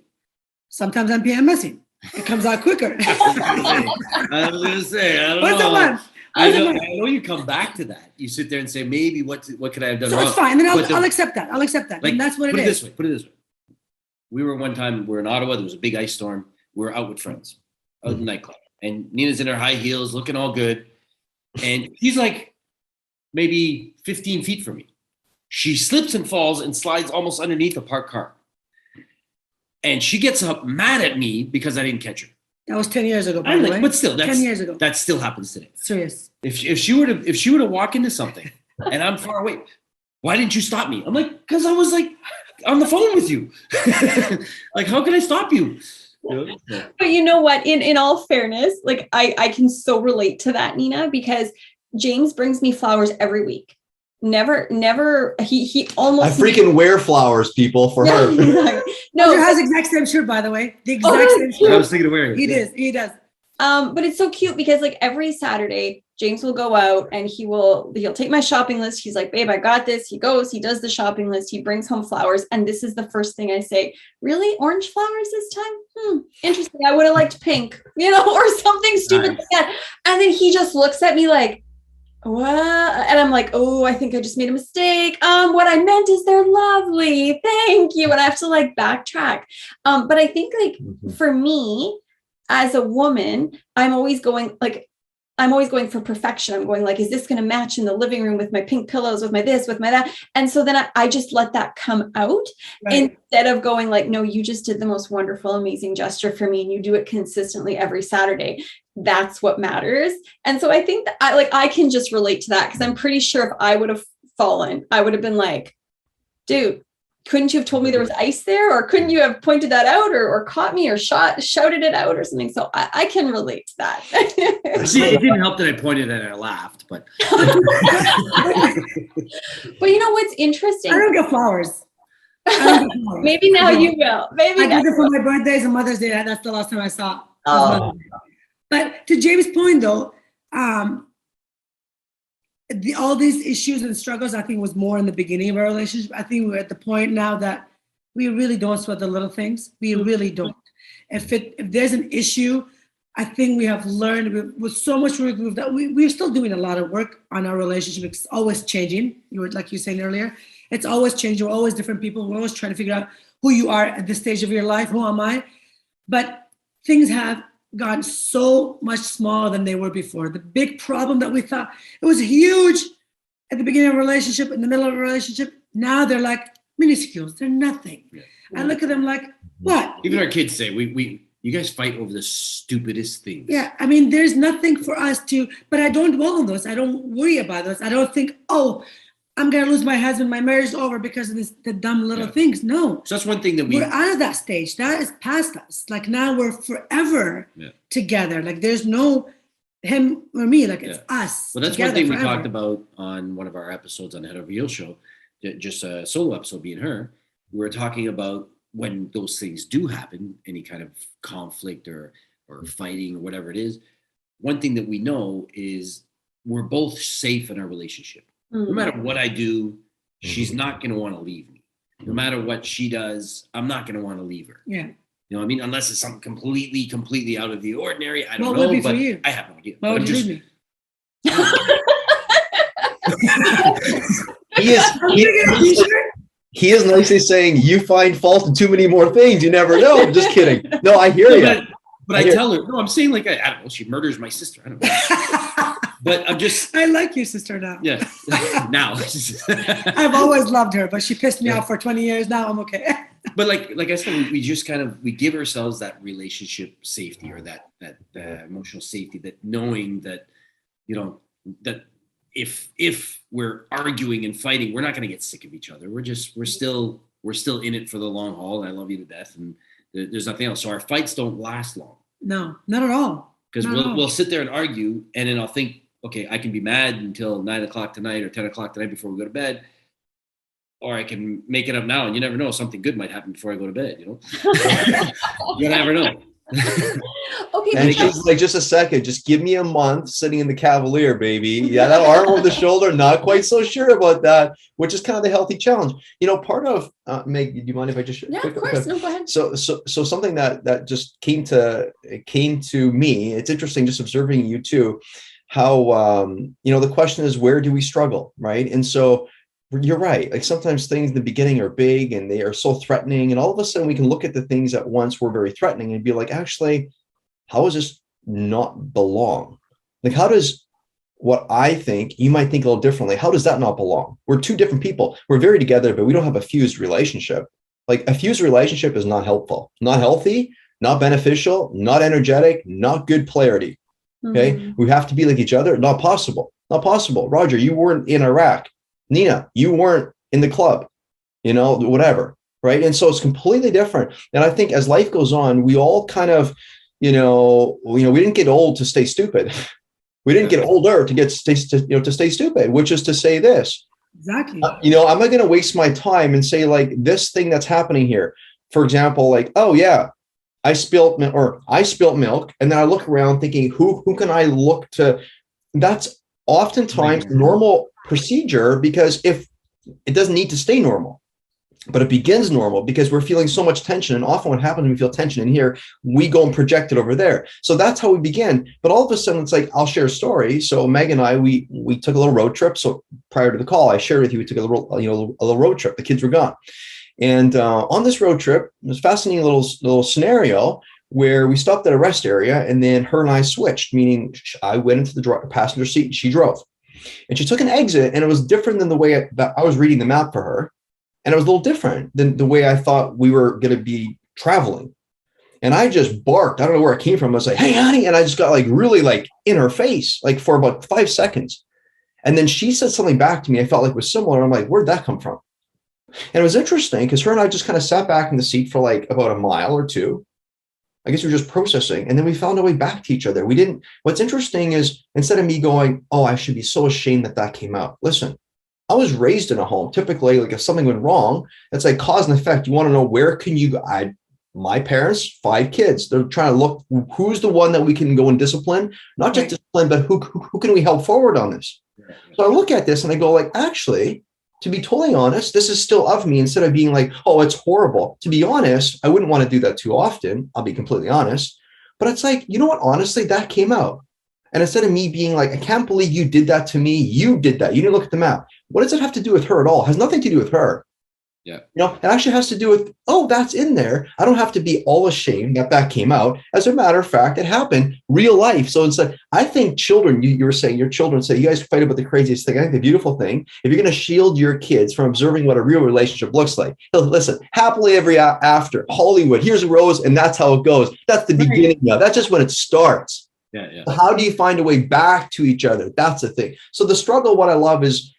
Sometimes I'm PMSing. It comes out quicker. I was going to say, I don't know. I know you come back to that. You sit there and say, maybe what could I have done wrong? So it's fine. Then I'll accept that. Like, and that's what it is. Put it this way. We were one time, we're in Ottawa. There was a big ice storm. We were out with friends, out in the nightclub. And Nina's in her high heels, looking all good. And he's like maybe 15 feet from me. She slips and falls and slides almost underneath a parked car. And she gets up mad at me because I didn't catch her. That was 10 years ago, by the way. But still, 10 years ago. That still happens today. Serious. If she were to walk into something and I'm far away, why didn't you stop me? I'm like, because I was like on the phone with you. Like, how can I stop you? But you know what? In all fairness, like I can so relate to that, Nina, because James brings me flowers every week. Never. He almost. I freaking wear flowers, people, for her. No, he has the exact same shirt, by the way. The exact same shirt. I was thinking of wearing it. He does. But it's so cute because like every Saturday, James will go out and he'll take my shopping list. He's like, babe, I got this. He goes, he does the shopping list. He brings home flowers. And this is the first thing I say, really? Orange flowers this time? Interesting. I would have liked pink, or something stupid like that. And then he just looks at me like, what? And I'm like, oh, I think I just made a mistake. What I meant is they're lovely. Thank you. And I have to like backtrack. But I think like for me as a woman, I'm always going for perfection. I'm going like, is this going to match in the living room with my pink pillows, with my this, with my that? And so then I just let that come out instead of going like, no, you just did the most wonderful, amazing gesture for me. And you do it consistently every Saturday. That's what matters. And so I think that I can just relate to that, because I'm pretty sure if I would have fallen, I would have been like, dude, couldn't you have told me there was ice there? Or couldn't you have pointed that out or caught me or shouted it out or something? So I can relate to that. See, it didn't help that I pointed and I laughed, but. But you know what's interesting? I don't get flowers. Maybe now you will. Maybe I did it for my birthdays and Mother's Day. That's the last time I saw it. Oh. But to James' point, though, all these issues and struggles, I think, was more in the beginning of our relationship. I think we're at the point now that we really don't sweat the little things. We really don't. If there's an issue, I think we have learned with so much work that we're still doing a lot of work on our relationship. It's always changing. Like you were saying earlier, it's always changing. We're always different people. We're always trying to figure out who you are at this stage of your life. Who am I? But things have gotten so much smaller than they were before. The big problem that we thought it was huge at the beginning of a relationship, in the middle of a relationship, now they're like minuscules. They're nothing. Yeah. I look at them like, what? Even our kids say, you guys fight over the stupidest things. Yeah, I mean, there's nothing for us to, but I don't dwell on those. I don't worry about those. I don't think, oh, I'm going to lose my husband, my marriage is over because of the dumb little things. No. So that's one thing that we're out of that stage. That is past us. Like now we're forever together. Like there's no him or me. Like it's us. Well, that's one thing we talked about on one of our episodes on the Head Over Heels show, just a solo episode, being her. We were talking about when those things do happen, any kind of conflict or fighting or whatever it is. One thing that we know is we're both safe in our relationship. No matter what I do, she's not going to want to leave me. No matter what she does, I'm not going to want to leave her. Yeah. You know what I mean? Unless it's something completely out of the ordinary. I don't What know, would be but for you? I have no idea. Why But would I'm you just, leave me? He is nicely saying you find fault in too many more things. You never know. Just kidding. No, I hear you. But I tell her, no, I'm saying like, I don't know, she murders my sister. I don't know. But I'm just. I like your sister now. Yeah. Now. I've always loved her, but she pissed me off for 20 years. Now I'm okay. But like I said, we just kind of, we give ourselves that relationship safety, or that emotional safety, that knowing that, you know, that if we're arguing and fighting, we're not going to get sick of each other. We're still in it for the long haul. And I love you to death. And there's nothing else. So our fights don't last long. No, not at all. Because we'll sit there and argue, and then I'll think, okay, I can be mad until 9 o'clock tonight or 10 o'clock tonight before we go to bed. Or I can make it up now, and you never know, something good might happen before I go to bed, you know? You never know. Okay, And she's like, just a second, just give me a month sitting in the Cavalier, baby. Yeah, that arm over the shoulder, not quite so sure about that, which is kind of the healthy challenge. You know, part of, Meg, do you mind if I just? Yeah, of course. No, go ahead. So something that just came to me. It's interesting just observing you too, how you know, the question is, where do we struggle, right? And so you're right. Like sometimes things in the beginning are big and they are so threatening, and all of a sudden we can look at the things at once were very threatening and be like, actually, how does this not belong? Like, how does what I think, you might think a little differently, how does that not belong? We're two different people. We're very together, but we don't have a fused relationship. Like a fused relationship is not helpful, not healthy, not beneficial, not energetic, not good polarity. Okay. We have to be like each other. Not possible. Not possible. Roger, you weren't in Iraq. Nina, you weren't in the club, you know, whatever. Right. And so it's completely different. And I think as life goes on, we all kind of, we didn't get old to stay stupid. We didn't get older to stay stupid, which is to say this. Exactly. I'm not going to waste my time and say like this thing that's happening here. For example, like, oh yeah, I spilt milk, and then I look around thinking, who can I look to? That's oftentimes normal procedure, because if it doesn't need to stay normal, but it begins normal because we're feeling so much tension. And often what happens when we feel tension in here, we go and project it over there. So that's how we begin. But all of a sudden it's like, I'll share a story. So Meg and I, we took a little road trip. So prior to the call, I shared with you, we took a little road trip. The kids were gone. And on this road trip, it was a fascinating little scenario where we stopped at a rest area, and then her and I switched, meaning I went into the passenger seat, she drove. And she took an exit, and it was different than the way that I was reading the map for her. And it was a little different than the way I thought we were going to be traveling. And I just barked. I don't know where it came from. I was like, hey, honey. And I just got like really like in her face, like for about 5 seconds. And then she said something back to me I felt like was similar. I'm like, where'd that come from? And it was interesting because her and I just kind of sat back in the seat for like about a mile or two. I guess we were just processing. And then we found our way back to each other. What's interesting is instead of me going, oh, I should be so ashamed that came out. Listen, I was raised in a home. Typically, like if something went wrong, it's like cause and effect. You want to know where can you go? My parents, 5 kids. They're trying to look who's the one that we can go and discipline, not just discipline, but who can we help forward on this? So I look at this and I go like, actually, to be totally honest, this is still of me, instead of being like, oh, it's horrible. To be honest, I wouldn't want to do that too often. I'll be completely honest. But it's like, you know what? Honestly, that came out. And instead of me being like, I can't believe you did that to me. You did that. You didn't look at the map. What does it have to do with her at all? It has nothing to do with her. Yeah. It actually has to do with, oh, that's in there. I don't have to be all ashamed that came out. As a matter of fact, it happened, real life. So it's like, I think children, you were saying your children say, you guys fight about the craziest thing. I think the beautiful thing, if you're going to shield your kids from observing what a real relationship looks like, listen, happily ever after, Hollywood, here's a rose, and that's how it goes. That's the beginning of, that's just when it starts. Yeah. How do you find a way back to each other? That's the thing. So the struggle, what I love is,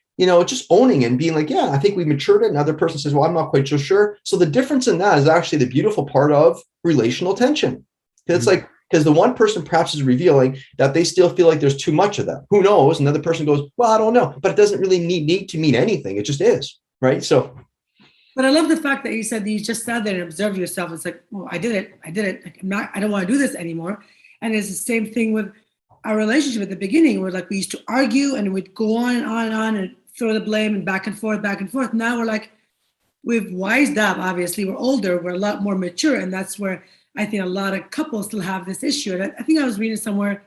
just owning it and being like, yeah, I think we matured it. Another person says, well, I'm not quite so sure. So the difference in that is actually the beautiful part of relational tension. It's like, because the one person perhaps is revealing that they still feel like there's too much of that. Who knows? Another person goes, well, I don't know, but it doesn't really need to mean anything. It just is, right? So. But I love the fact that you said that you just sat there and observed yourself. It's like, oh, I did it. Like, I don't want to do this anymore. And it's the same thing with our relationship at the beginning, where like we used to argue and we'd go on and on and on, and throw the blame and back and forth, back and forth. Now we're like, we've wised up. Obviously, we're older, we're a lot more mature, and that's where I think a lot of couples still have this issue. And I think I was reading somewhere,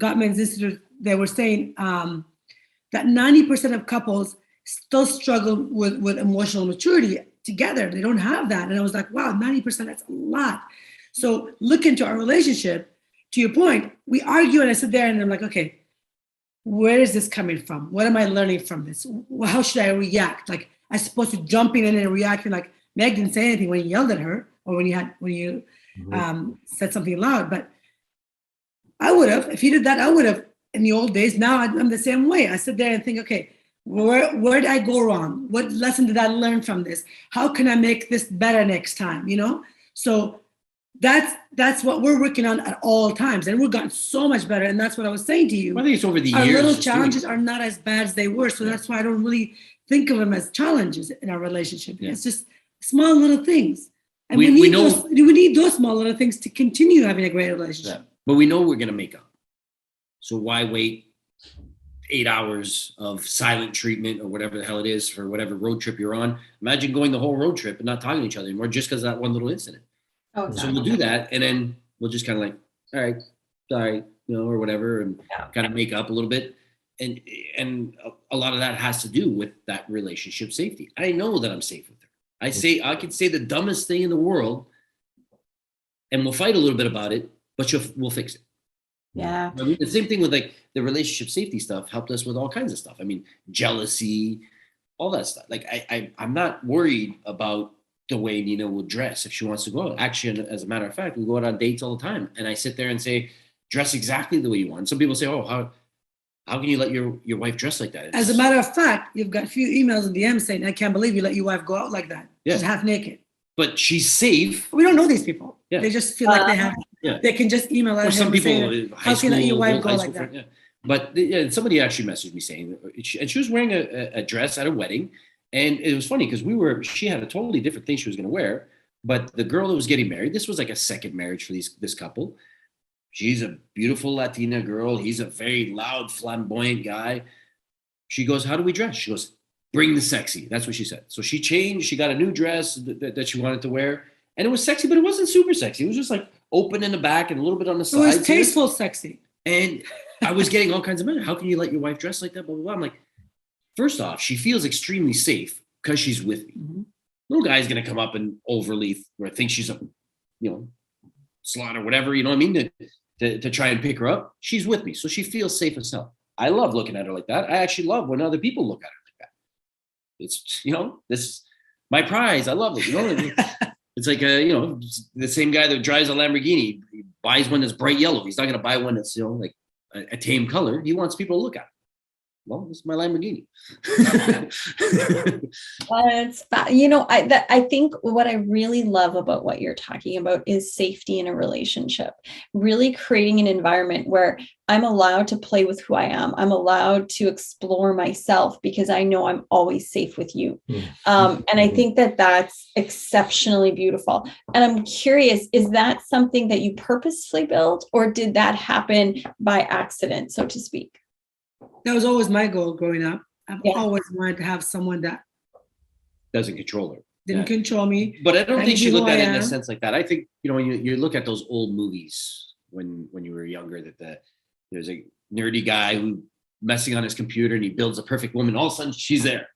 Gottman's Institute, they were saying that 90% of couples still struggle with emotional maturity together. They don't have that. And I was like, wow, 90%, that's a lot. So look into our relationship. To your point, we argue and I sit there and I'm like, okay, where is this coming from? What am I learning from this? How should I react? Like, I supposed to jumping in and reacting like Meg didn't say anything when you yelled at her or when you said something loud. But I would have, if he did that, I would have in the old days. Now I'm the same way. I sit there and think, okay, where did I go wrong? What lesson did I learn from this? How can I make this better next time? You know? So that's what we're working on at all times. And we've gotten so much better. And that's what I was saying to you. I think it's over the our years. Our little challenges are not as bad as they were. So that's why I don't really think of them as challenges in our relationship. Yeah. It's just small little things. And we need those small little things to continue having a great relationship. Yeah. But we know we're going to make up. So why wait 8 hours of silent treatment or whatever the hell it is for whatever road trip you're on? Imagine going the whole road trip and not talking to each other anymore just because of that one little incident. Oh, so we'll do that, and then we'll just kind of like, all right, sorry, or whatever, and kind of make up a little bit. And a lot of that has to do with that relationship safety. I know that I'm safe with her. I could say the dumbest thing in the world, and we'll fight a little bit about it, but we'll fix it. Yeah. I mean, the same thing with like the relationship safety stuff helped us with all kinds of stuff. I mean, jealousy, all that stuff. Like I'm not worried about the way Nina will dress if she wants to go out. Actually, as a matter of fact, we go out on dates all the time. And I sit there and say, dress exactly the way you want. Some people say, oh, how can you let your wife dress like that? As a matter of fact, you've got a few emails and DMs saying, I can't believe you let your wife go out like that. Yeah. She's half naked. But she's safe. We don't know these people. Yeah. They just feel like they can just email us. Or some people, saying, how can you let your wife go like that? Friend, yeah. But somebody actually messaged me saying, and she was wearing a dress at a wedding. And it was funny because she had a totally different thing she was going to wear. But the girl that was getting married, this was like a second marriage for this couple. She's a beautiful Latina girl. He's a very loud, flamboyant guy. She goes, how do we dress? She goes, bring the sexy. That's what she said. So she changed. She got a new dress that she wanted to wear. And it was sexy, but it wasn't super sexy. It was just like open in the back and a little bit on the side. It was tasteful sexy. And I was getting all kinds of men. How can you let your wife dress like that? Blah, blah, blah. I'm like, first off, she feels extremely safe because she's with me. Mm-hmm. No guy's going to come up and overly or think she's a, slut or whatever, you know what I mean? To try and pick her up. She's with me. So she feels safe as hell. I love looking at her like that. I actually love when other people look at her like that. It's, this is my prize. I love it. It's like, the same guy that drives a Lamborghini, he buys one that's bright yellow. He's not going to buy one that's, like a tame color. He wants people to look at it. Well, this is my Lamborghini. I think what I really love about what you're talking about is safety in a relationship, really creating an environment where I'm allowed to play with who I am. I'm allowed to explore myself because I know I'm always safe with you. And I think that that's exceptionally beautiful. And I'm curious, is that something that you purposefully built, or did that happen by accident, so to speak? That was always my goal growing up. I've always wanted to have someone that doesn't control her. Didn't control me. But I don't think she looked at it in a sense like that. I think, when you look at those old movies when you were younger, that there's a nerdy guy who messing on his computer and he builds a perfect woman. All of a sudden she's there.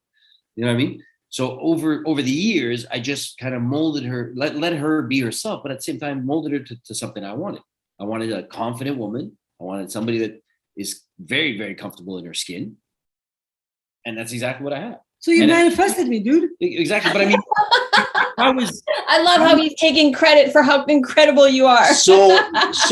You know what I mean? So over the years, I just kind of molded her, let her be herself, but at the same time molded her to something I wanted. I wanted a confident woman. I wanted somebody that is very, very comfortable in her skin. And that's exactly what I have. So you manifested me, dude. Exactly. But I mean, I love how he's taking credit for how incredible you are. So this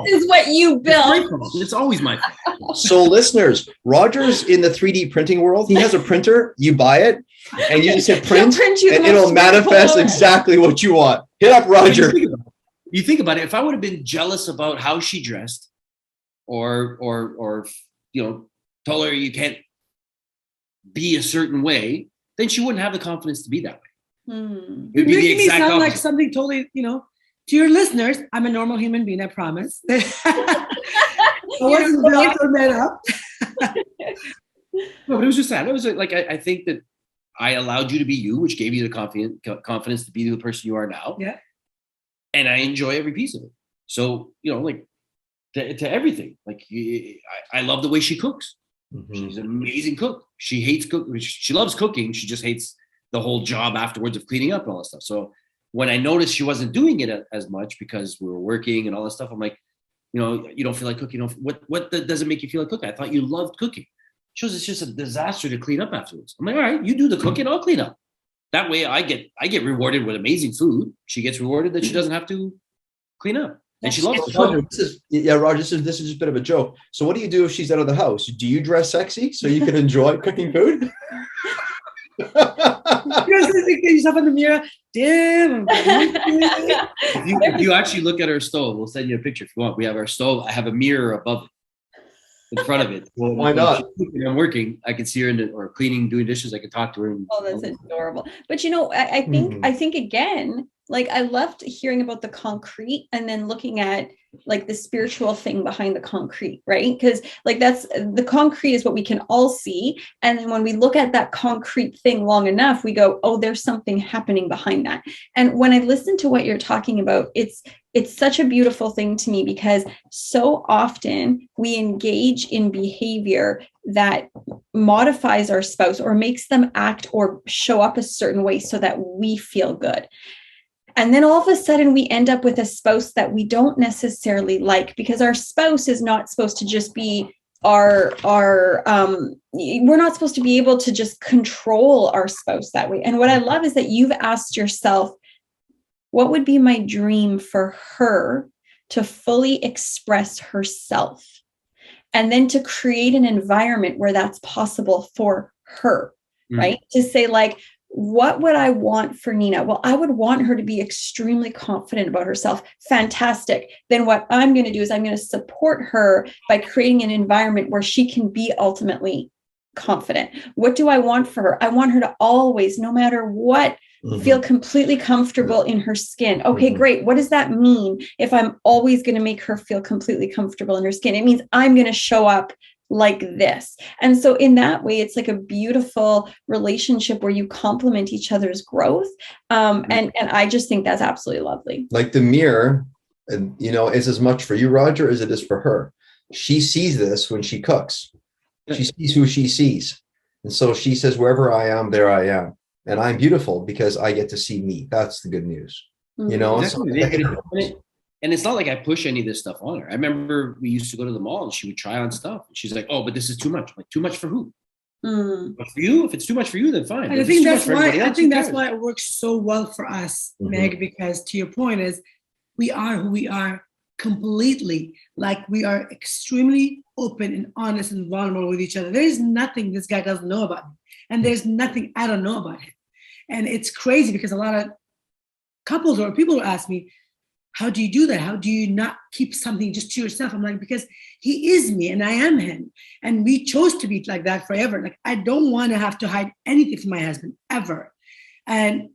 is what you built. It's always my fault. So listeners, Roger's in the 3D printing world. He has a printer. You buy it and you just hit print and it'll manifest exactly what you want. Hit up Roger. You think about it. If I would have been jealous about how she dressed, or tell her you can't be a certain way, then she wouldn't have the confidence to be that way. It would be the exact sound opposite. Like something totally, to your listeners, I'm a normal human being, I promise. I wasn't built or made up. No, but it was just that. It was like, I think that I allowed you to be you, which gave you the confidence to be the person you are now. Yeah. And I enjoy every piece of it. So, like to everything, like I love the way she cooks. Mm-hmm. She's an amazing cook. She hates cooking. She loves cooking. She just hates the whole job afterwards of cleaning up and all that stuff. So when I noticed she wasn't doing it as much because we were working and all that stuff, I'm like, you don't feel like cooking. What doesn't make you feel like cooking? I thought you loved cooking. She goes, it's just a disaster to clean up afterwards. I'm like, all right, you do the cooking, I'll clean up. That way I get rewarded with amazing food. She gets rewarded that she doesn't have to clean up. And she loves to cook. Roger, this is just a bit of a joke. So what do you do if she's out of the house? Do you dress sexy so you can enjoy cooking food? Yourself in the mirror. Damn. If you actually look at our stove, we'll send you a picture if you want. We have our stove. I have a mirror above it, in front of it. Well, why not? When I'm working, I can see her or cleaning, doing dishes. I can talk to her. Oh, that's adorable. But I think again, like I loved hearing about the concrete and then looking at like the spiritual thing behind the concrete, right? Because like that's the concrete is what we can all see. And then when we look at that concrete thing long enough, we go, oh, there's something happening behind that. And when I listen to what you're talking about, it's such a beautiful thing to me because so often we engage in behavior that modifies our spouse or makes them act or show up a certain way so that we feel good. And then all of a sudden we end up with a spouse that we don't necessarily like because our spouse is not supposed to just be we're not supposed to be able to just control our spouse that way. And what I love is that you've asked yourself, what would be my dream for her to fully express herself? And then to create an environment where that's possible for her, right? To say like, what would I want for Nina? Well, I would want her to be extremely confident about herself. Fantastic. Then what I'm going to do is I'm going to support her by creating an environment where she can be ultimately confident. What do I want for her? I want her to always, no matter what, feel completely comfortable in her skin. Okay, great. What does that mean if I'm always going to make her feel completely comfortable in her skin? It means I'm going to show up like this. And so in that way, it's like a beautiful relationship where you complement each other's growth. And I just think that's absolutely lovely. Like the mirror, is as much for you, Roger, as it is for her. She sees this when she cooks. She sees who she sees. And so she says, wherever I am, there I am. And I'm beautiful because I get to see me. That's the good news. Exactly. And it's not like I push any of this stuff on her. I remember we used to go to the mall and she would try on stuff. And she's like, oh, but this is too much. I'm like, too much for who? But for you, if it's too much for you, then fine. And I think that's why it works so well for us, Meg, because to your point is we are who we are completely. Like we are extremely open and honest and vulnerable with each other. There is nothing this guy doesn't know about me. And there's nothing I don't know about him. And it's crazy because a lot of couples or people will ask me, how do you do that? How do you not keep something just to yourself? I'm like, because he is me and I am him. And we chose to be like that forever. Like, I don't want to have to hide anything from my husband ever. And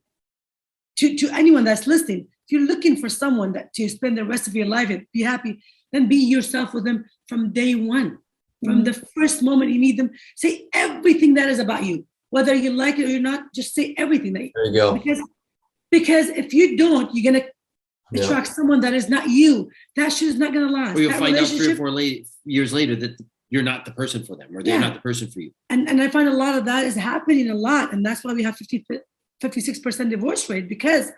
to anyone that's listening, if you're looking for someone that to spend the rest of your life and be happy, then be yourself with them from day one. From the first moment you meet them, say everything that is about you. Whether you like it or you're not, just say everything. There you go. Because if you don't, you're going to attract someone that is not you. That shit is not going to last. Or you'll find out 3 or 4 years later that you're not the person for them or they're not the person for you. And I find a lot of that is happening a lot. And that's why we have 56% divorce rate, because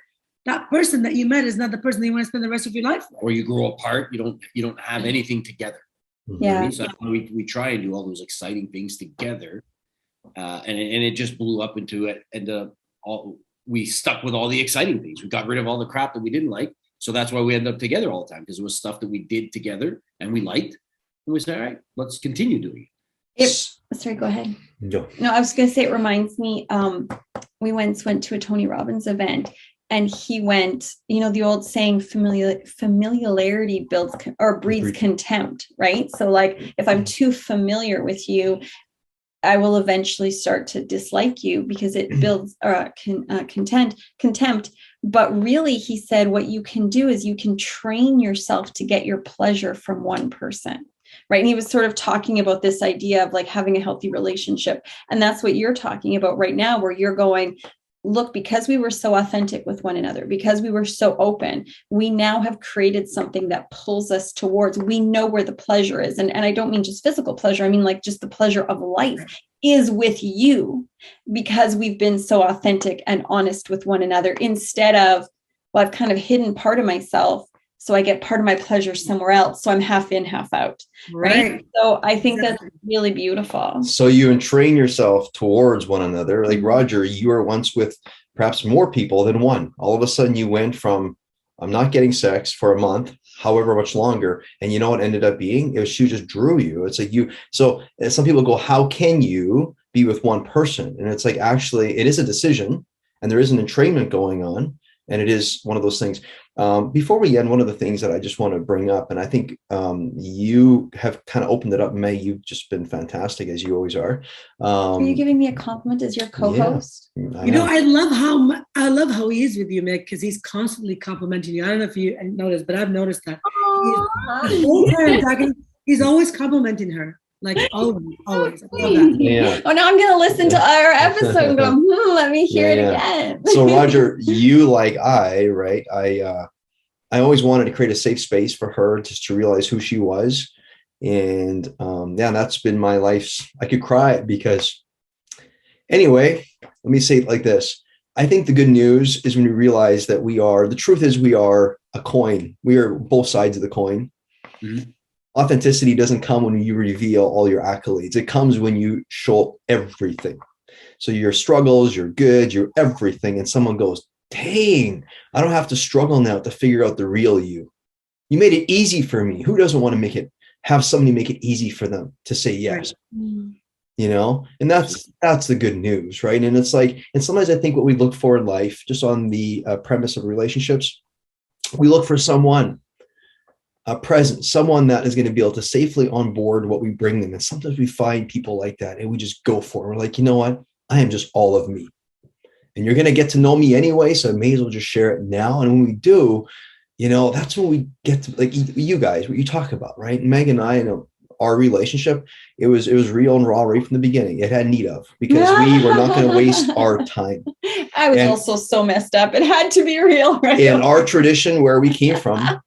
that person that you met is not the person that you want to spend the rest of your life with. Or you grow apart. You don't have anything together. Yeah. So we try and do all those exciting things together. And it just blew up into it. And we stuck with all the exciting things. We got rid of all the crap that we didn't like. So that's why we ended up together all the time, because it was stuff that we did together and we liked. And we said, all right, let's continue doing it. Sorry, go ahead. No, I was going to say, it reminds me, we once went to a Tony Robbins event and he went, the old saying, familiarity builds or breeds contempt, right? So like, if I'm too familiar with you, I will eventually start to dislike you because it builds contempt. But really, he said, what you can do is you can train yourself to get your pleasure from one person. right? And he was sort of talking about this idea of like having a healthy relationship. And that's what you're talking about right now, where you're going, look, because we were so authentic with one another, because we were so open, we now have created something that pulls us towards, we know where the pleasure is. And I don't mean just physical pleasure. I mean, like just the pleasure of life is with you, because we've been so authentic and honest with one another, instead of, well, I've kind of hidden part of myself, so I get part of my pleasure somewhere else. So I'm half in, half out. Right. So I think that's really beautiful. So you entrain yourself towards one another. Like Roger, you were once with perhaps more people than one. All of a sudden you went from, I'm not getting sex for a month, however much longer. And you know what ended up being? It was, she just drew you. It's like you, so some people go, how can you be with one person? And it's like, actually, it is a decision, and there is an entrainment going on. And it is one of those things. Before we end, one of the things that I just want to bring up, and I think you have kind of opened it up, May. You've just been fantastic, as you always are. Are you giving me a compliment as your co-host? Yeah, you know, I love how he is with you, Meg, because he's constantly complimenting you. I don't know if you noticed, but I've noticed that. He's always complimenting her. Like always. I love that. Yeah. Oh, now I'm going to listen to our episode and go, let me hear it again. So Roger, you, like right? I always wanted to create a safe space for her just to realize who she was. And that's been my life's, I could cry because anyway, let me say it like this. I think the good news is when we realize that the truth is we are a coin. We are both sides of the coin. Mm-hmm. Authenticity doesn't come when you reveal all your accolades. It comes when you show everything. So your struggles, your good, your everything. And someone goes, dang, I don't have to struggle now to figure out the real you. You made it easy for me. Who doesn't want to have somebody make it easy for them to say yes? Mm-hmm. You know, and that's the good news, right? And it's like, and sometimes I think what we look for in life, just on the premise of relationships, we look for someone present, someone that is going to be able to safely onboard what we bring them. And sometimes we find people like that and we just go for it. We're like, you know what? I am just all of me. And you're going to get to know me anyway, so I may as well just share it now. And when we do, you know, that's when we get to, like you guys, what you talk about, right? Meg and I, you know, our relationship, it was real and raw right from the beginning. It had need of, because we were not going to waste our time. I was also so messed up. It had to be real, right? In our tradition, where we came from,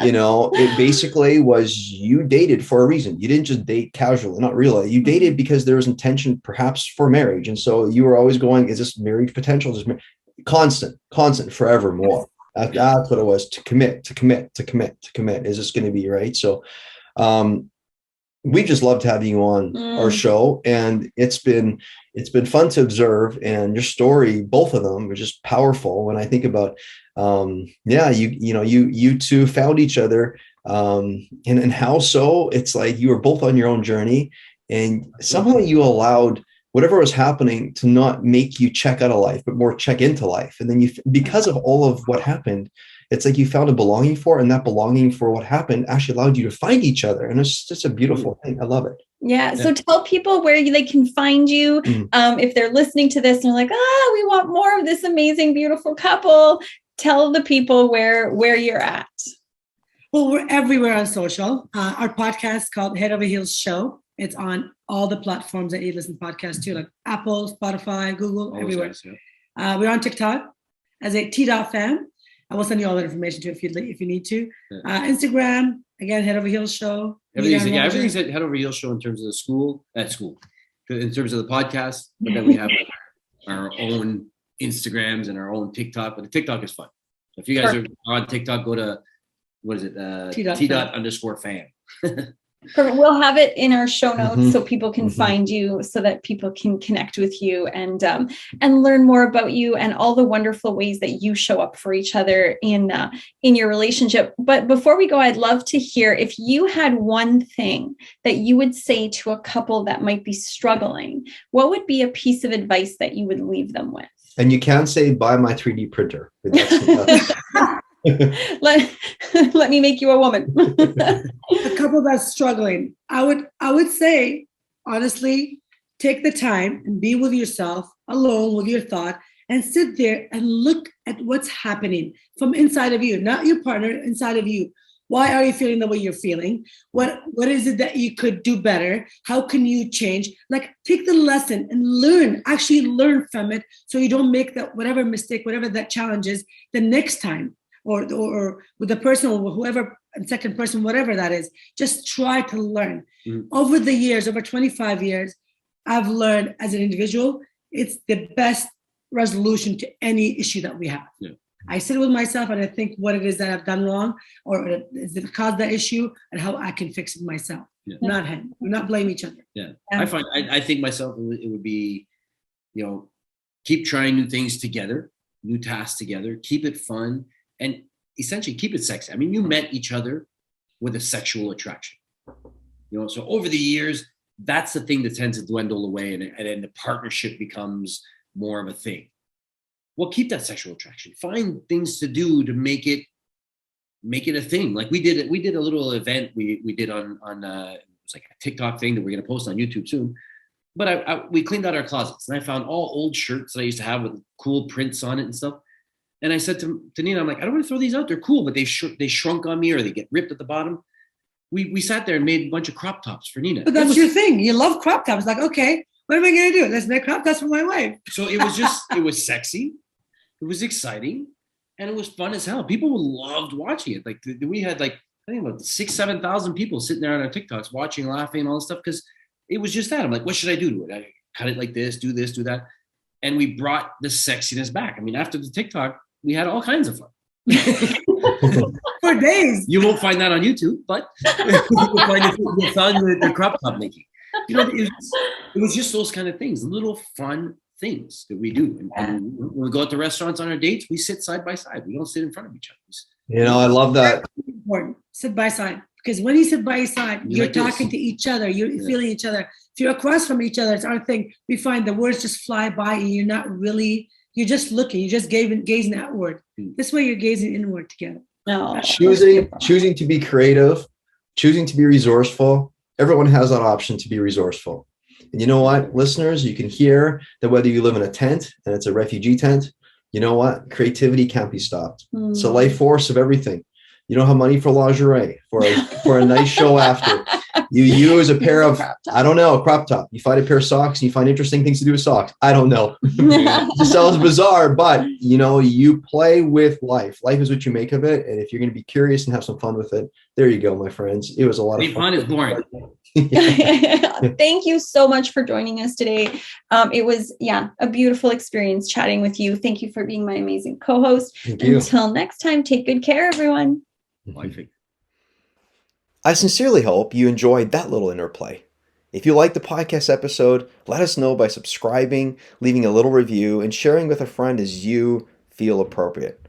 you know, it basically was, you dated for a reason. You didn't just date casually, not really. You dated because there was intention perhaps for marriage. And so you were always going, is this marriage potential? Constant, forevermore. That's what it was, to commit. Is this going to be right? So we just loved having you on our show, and it's been fun to observe. And your story, both of them, were just powerful. When I think about, you two found each other, and how so? It's like you were both on your own journey, and somehow you allowed whatever was happening to not make you check out of life, but more check into life. And then because of all of what happened, it's like you found a belonging for, and that belonging for what happened actually allowed you to find each other. And it's just a beautiful thing. I love it. Yeah. So tell people where they can find you. If they're listening to this and they're like, we want more of this amazing, beautiful couple. Tell the people where you're at. Well, we're everywhere on social. Our podcast called Head Over Heels Show. It's on all the platforms that you listen to podcasts to, like Apple, Spotify, Google, everywhere. Nice, yeah. We're on TikTok as a T.fam. I will send you all that information too if you need to. Instagram, again, Head Over Heels Show. Everything's at Head Over Heels Show in terms of the school, in terms of the podcast. But then we have our own Instagrams and our own TikTok. But the TikTok is fun. So if you guys are on TikTok, go to, what is it? T._fam. Perfect. We'll have it in our show notes so people can find you, so that people can connect with you and learn more about you and all the wonderful ways that you show up for each other in your relationship. But before we go, I'd love to hear if you had one thing that you would say to a couple that might be struggling. What would be a piece of advice that you would leave them with? And you can say, buy my 3D printer. Let me make you a woman. A couple that's struggling, I would say, honestly, take the time and be with yourself, alone with your thought, and sit there and look at what's happening from inside of you, not your partner, inside of you. Why are you feeling the way you're feeling? What is it that you could do better? How can you change? Like, take the lesson and actually learn from it, so you don't make that whatever mistake, whatever that challenge is, the next time, or with the person or whoever, second person, whatever that is. Just try to learn. Over the years, over 25 years, I've learned as an individual, it's the best resolution to any issue that we have. Yeah. I sit with myself and I think what it is that I've done wrong, or is it caused that issue, and how I can fix it myself, not him. We not blame each other. Yeah. I think myself, it would be, keep trying new things together, new tasks together, keep it fun, and essentially keep it sexy. I mean, you met each other with a sexual attraction, so over the years, that's the thing that tends to dwindle away, and then the partnership becomes more of a thing. Well, keep that sexual attraction. Find things to do to make it a thing. Like we did a little event we did on it was like a TikTok thing that we're gonna post on YouTube soon. But we cleaned out our closets, and I found all old shirts that I used to have with cool prints on it and stuff. And I said to Nina, I'm like, I don't want to throw these out. They're cool, but they shrunk on me, or they get ripped at the bottom. We sat there and made a bunch of crop tops for Nina. But that's your thing. You love crop tops. Like, okay, what am I gonna do? Let's make crop tops for my wife. So it was sexy. It was exciting, and it was fun as hell. People loved watching it. Like we had I think about 6,000-7,000 people sitting there on our TikToks watching, laughing, and all this stuff, because it was just that. I'm like, what should I do to it? I cut it like this, do that, and we brought the sexiness back. I mean, after the TikTok, we had all kinds of fun for days. You won't find that on YouTube, but you'll find the crop top making. It was just those kind of things, little fun things that we do. And when we go out to restaurants on our dates, we sit side by side. We don't sit in front of each other. I love that. That's important. Sit by side. Because when you sit by your side, you're like talking to each other. You're feeling each other. If you're across from each other, it's our thing. We find the words just fly by, and you're just looking. You're just gazing outward. This way, you're gazing inward together. No. Choosing to be creative, choosing to be resourceful. Everyone has that option to be resourceful. And you know what, listeners, you can hear that whether you live in a tent and it's a refugee tent, you know what? Creativity can't be stopped. It's a life force of everything. You don't have money for lingerie, for a nice show after. You use a pair of, I don't know, a crop top. You find a pair of socks and you find interesting things to do with socks. I don't know. It just sounds bizarre, but you play with life. Life is what you make of it. And if you're going to be curious and have some fun with it, there you go, my friends. It was a lot of fun. Fun is boring. Thank you so much for joining us today. It was, a beautiful experience chatting with you. Thank you for being my amazing co-host. Until next time, take good care, everyone. I sincerely hope you enjoyed that little interplay. If you liked the podcast episode, let us know by subscribing, leaving a little review, and sharing with a friend as you feel appropriate.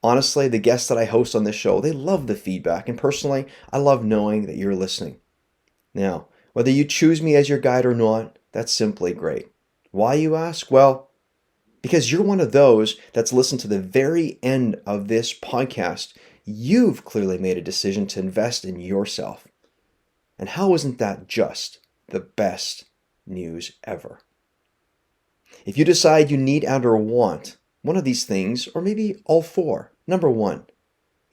Honestly, the guests that I host on this show, they love the feedback, and personally, I love knowing that you're listening. Now, whether you choose me as your guide or not, that's simply great. Why, you ask? Well, because you're one of those that's listened to the very end of this podcast. You've clearly made a decision to invest in yourself. And how isn't that just the best news ever? If you decide you need and/or want one of these things, or maybe all four, number 1,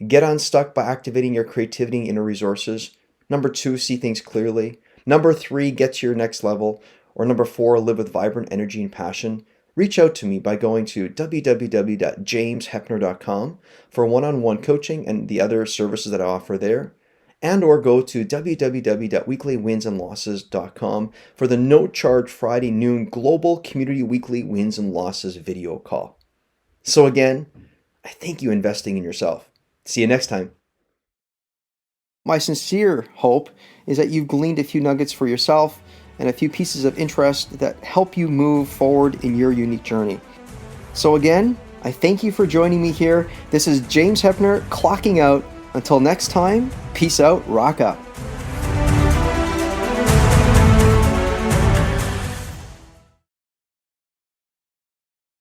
get unstuck by activating your creativity and inner resources. Number 2, see things clearly. Number 3, get to your next level. Or number 4, live with vibrant energy and passion. Reach out to me by going to www.jameshepner.com for one-on-one coaching and the other services that I offer there. And or go to www.weeklywinsandlosses.com for the no-charge Friday noon Global Community Weekly Wins and Losses video call. So again, I thank you investing in yourself. See you next time. My sincere hope is that you've gleaned a few nuggets for yourself and a few pieces of interest that help you move forward in your unique journey. So again, I thank you for joining me here. This is James Hepner clocking out. Until next time, peace out, rock up.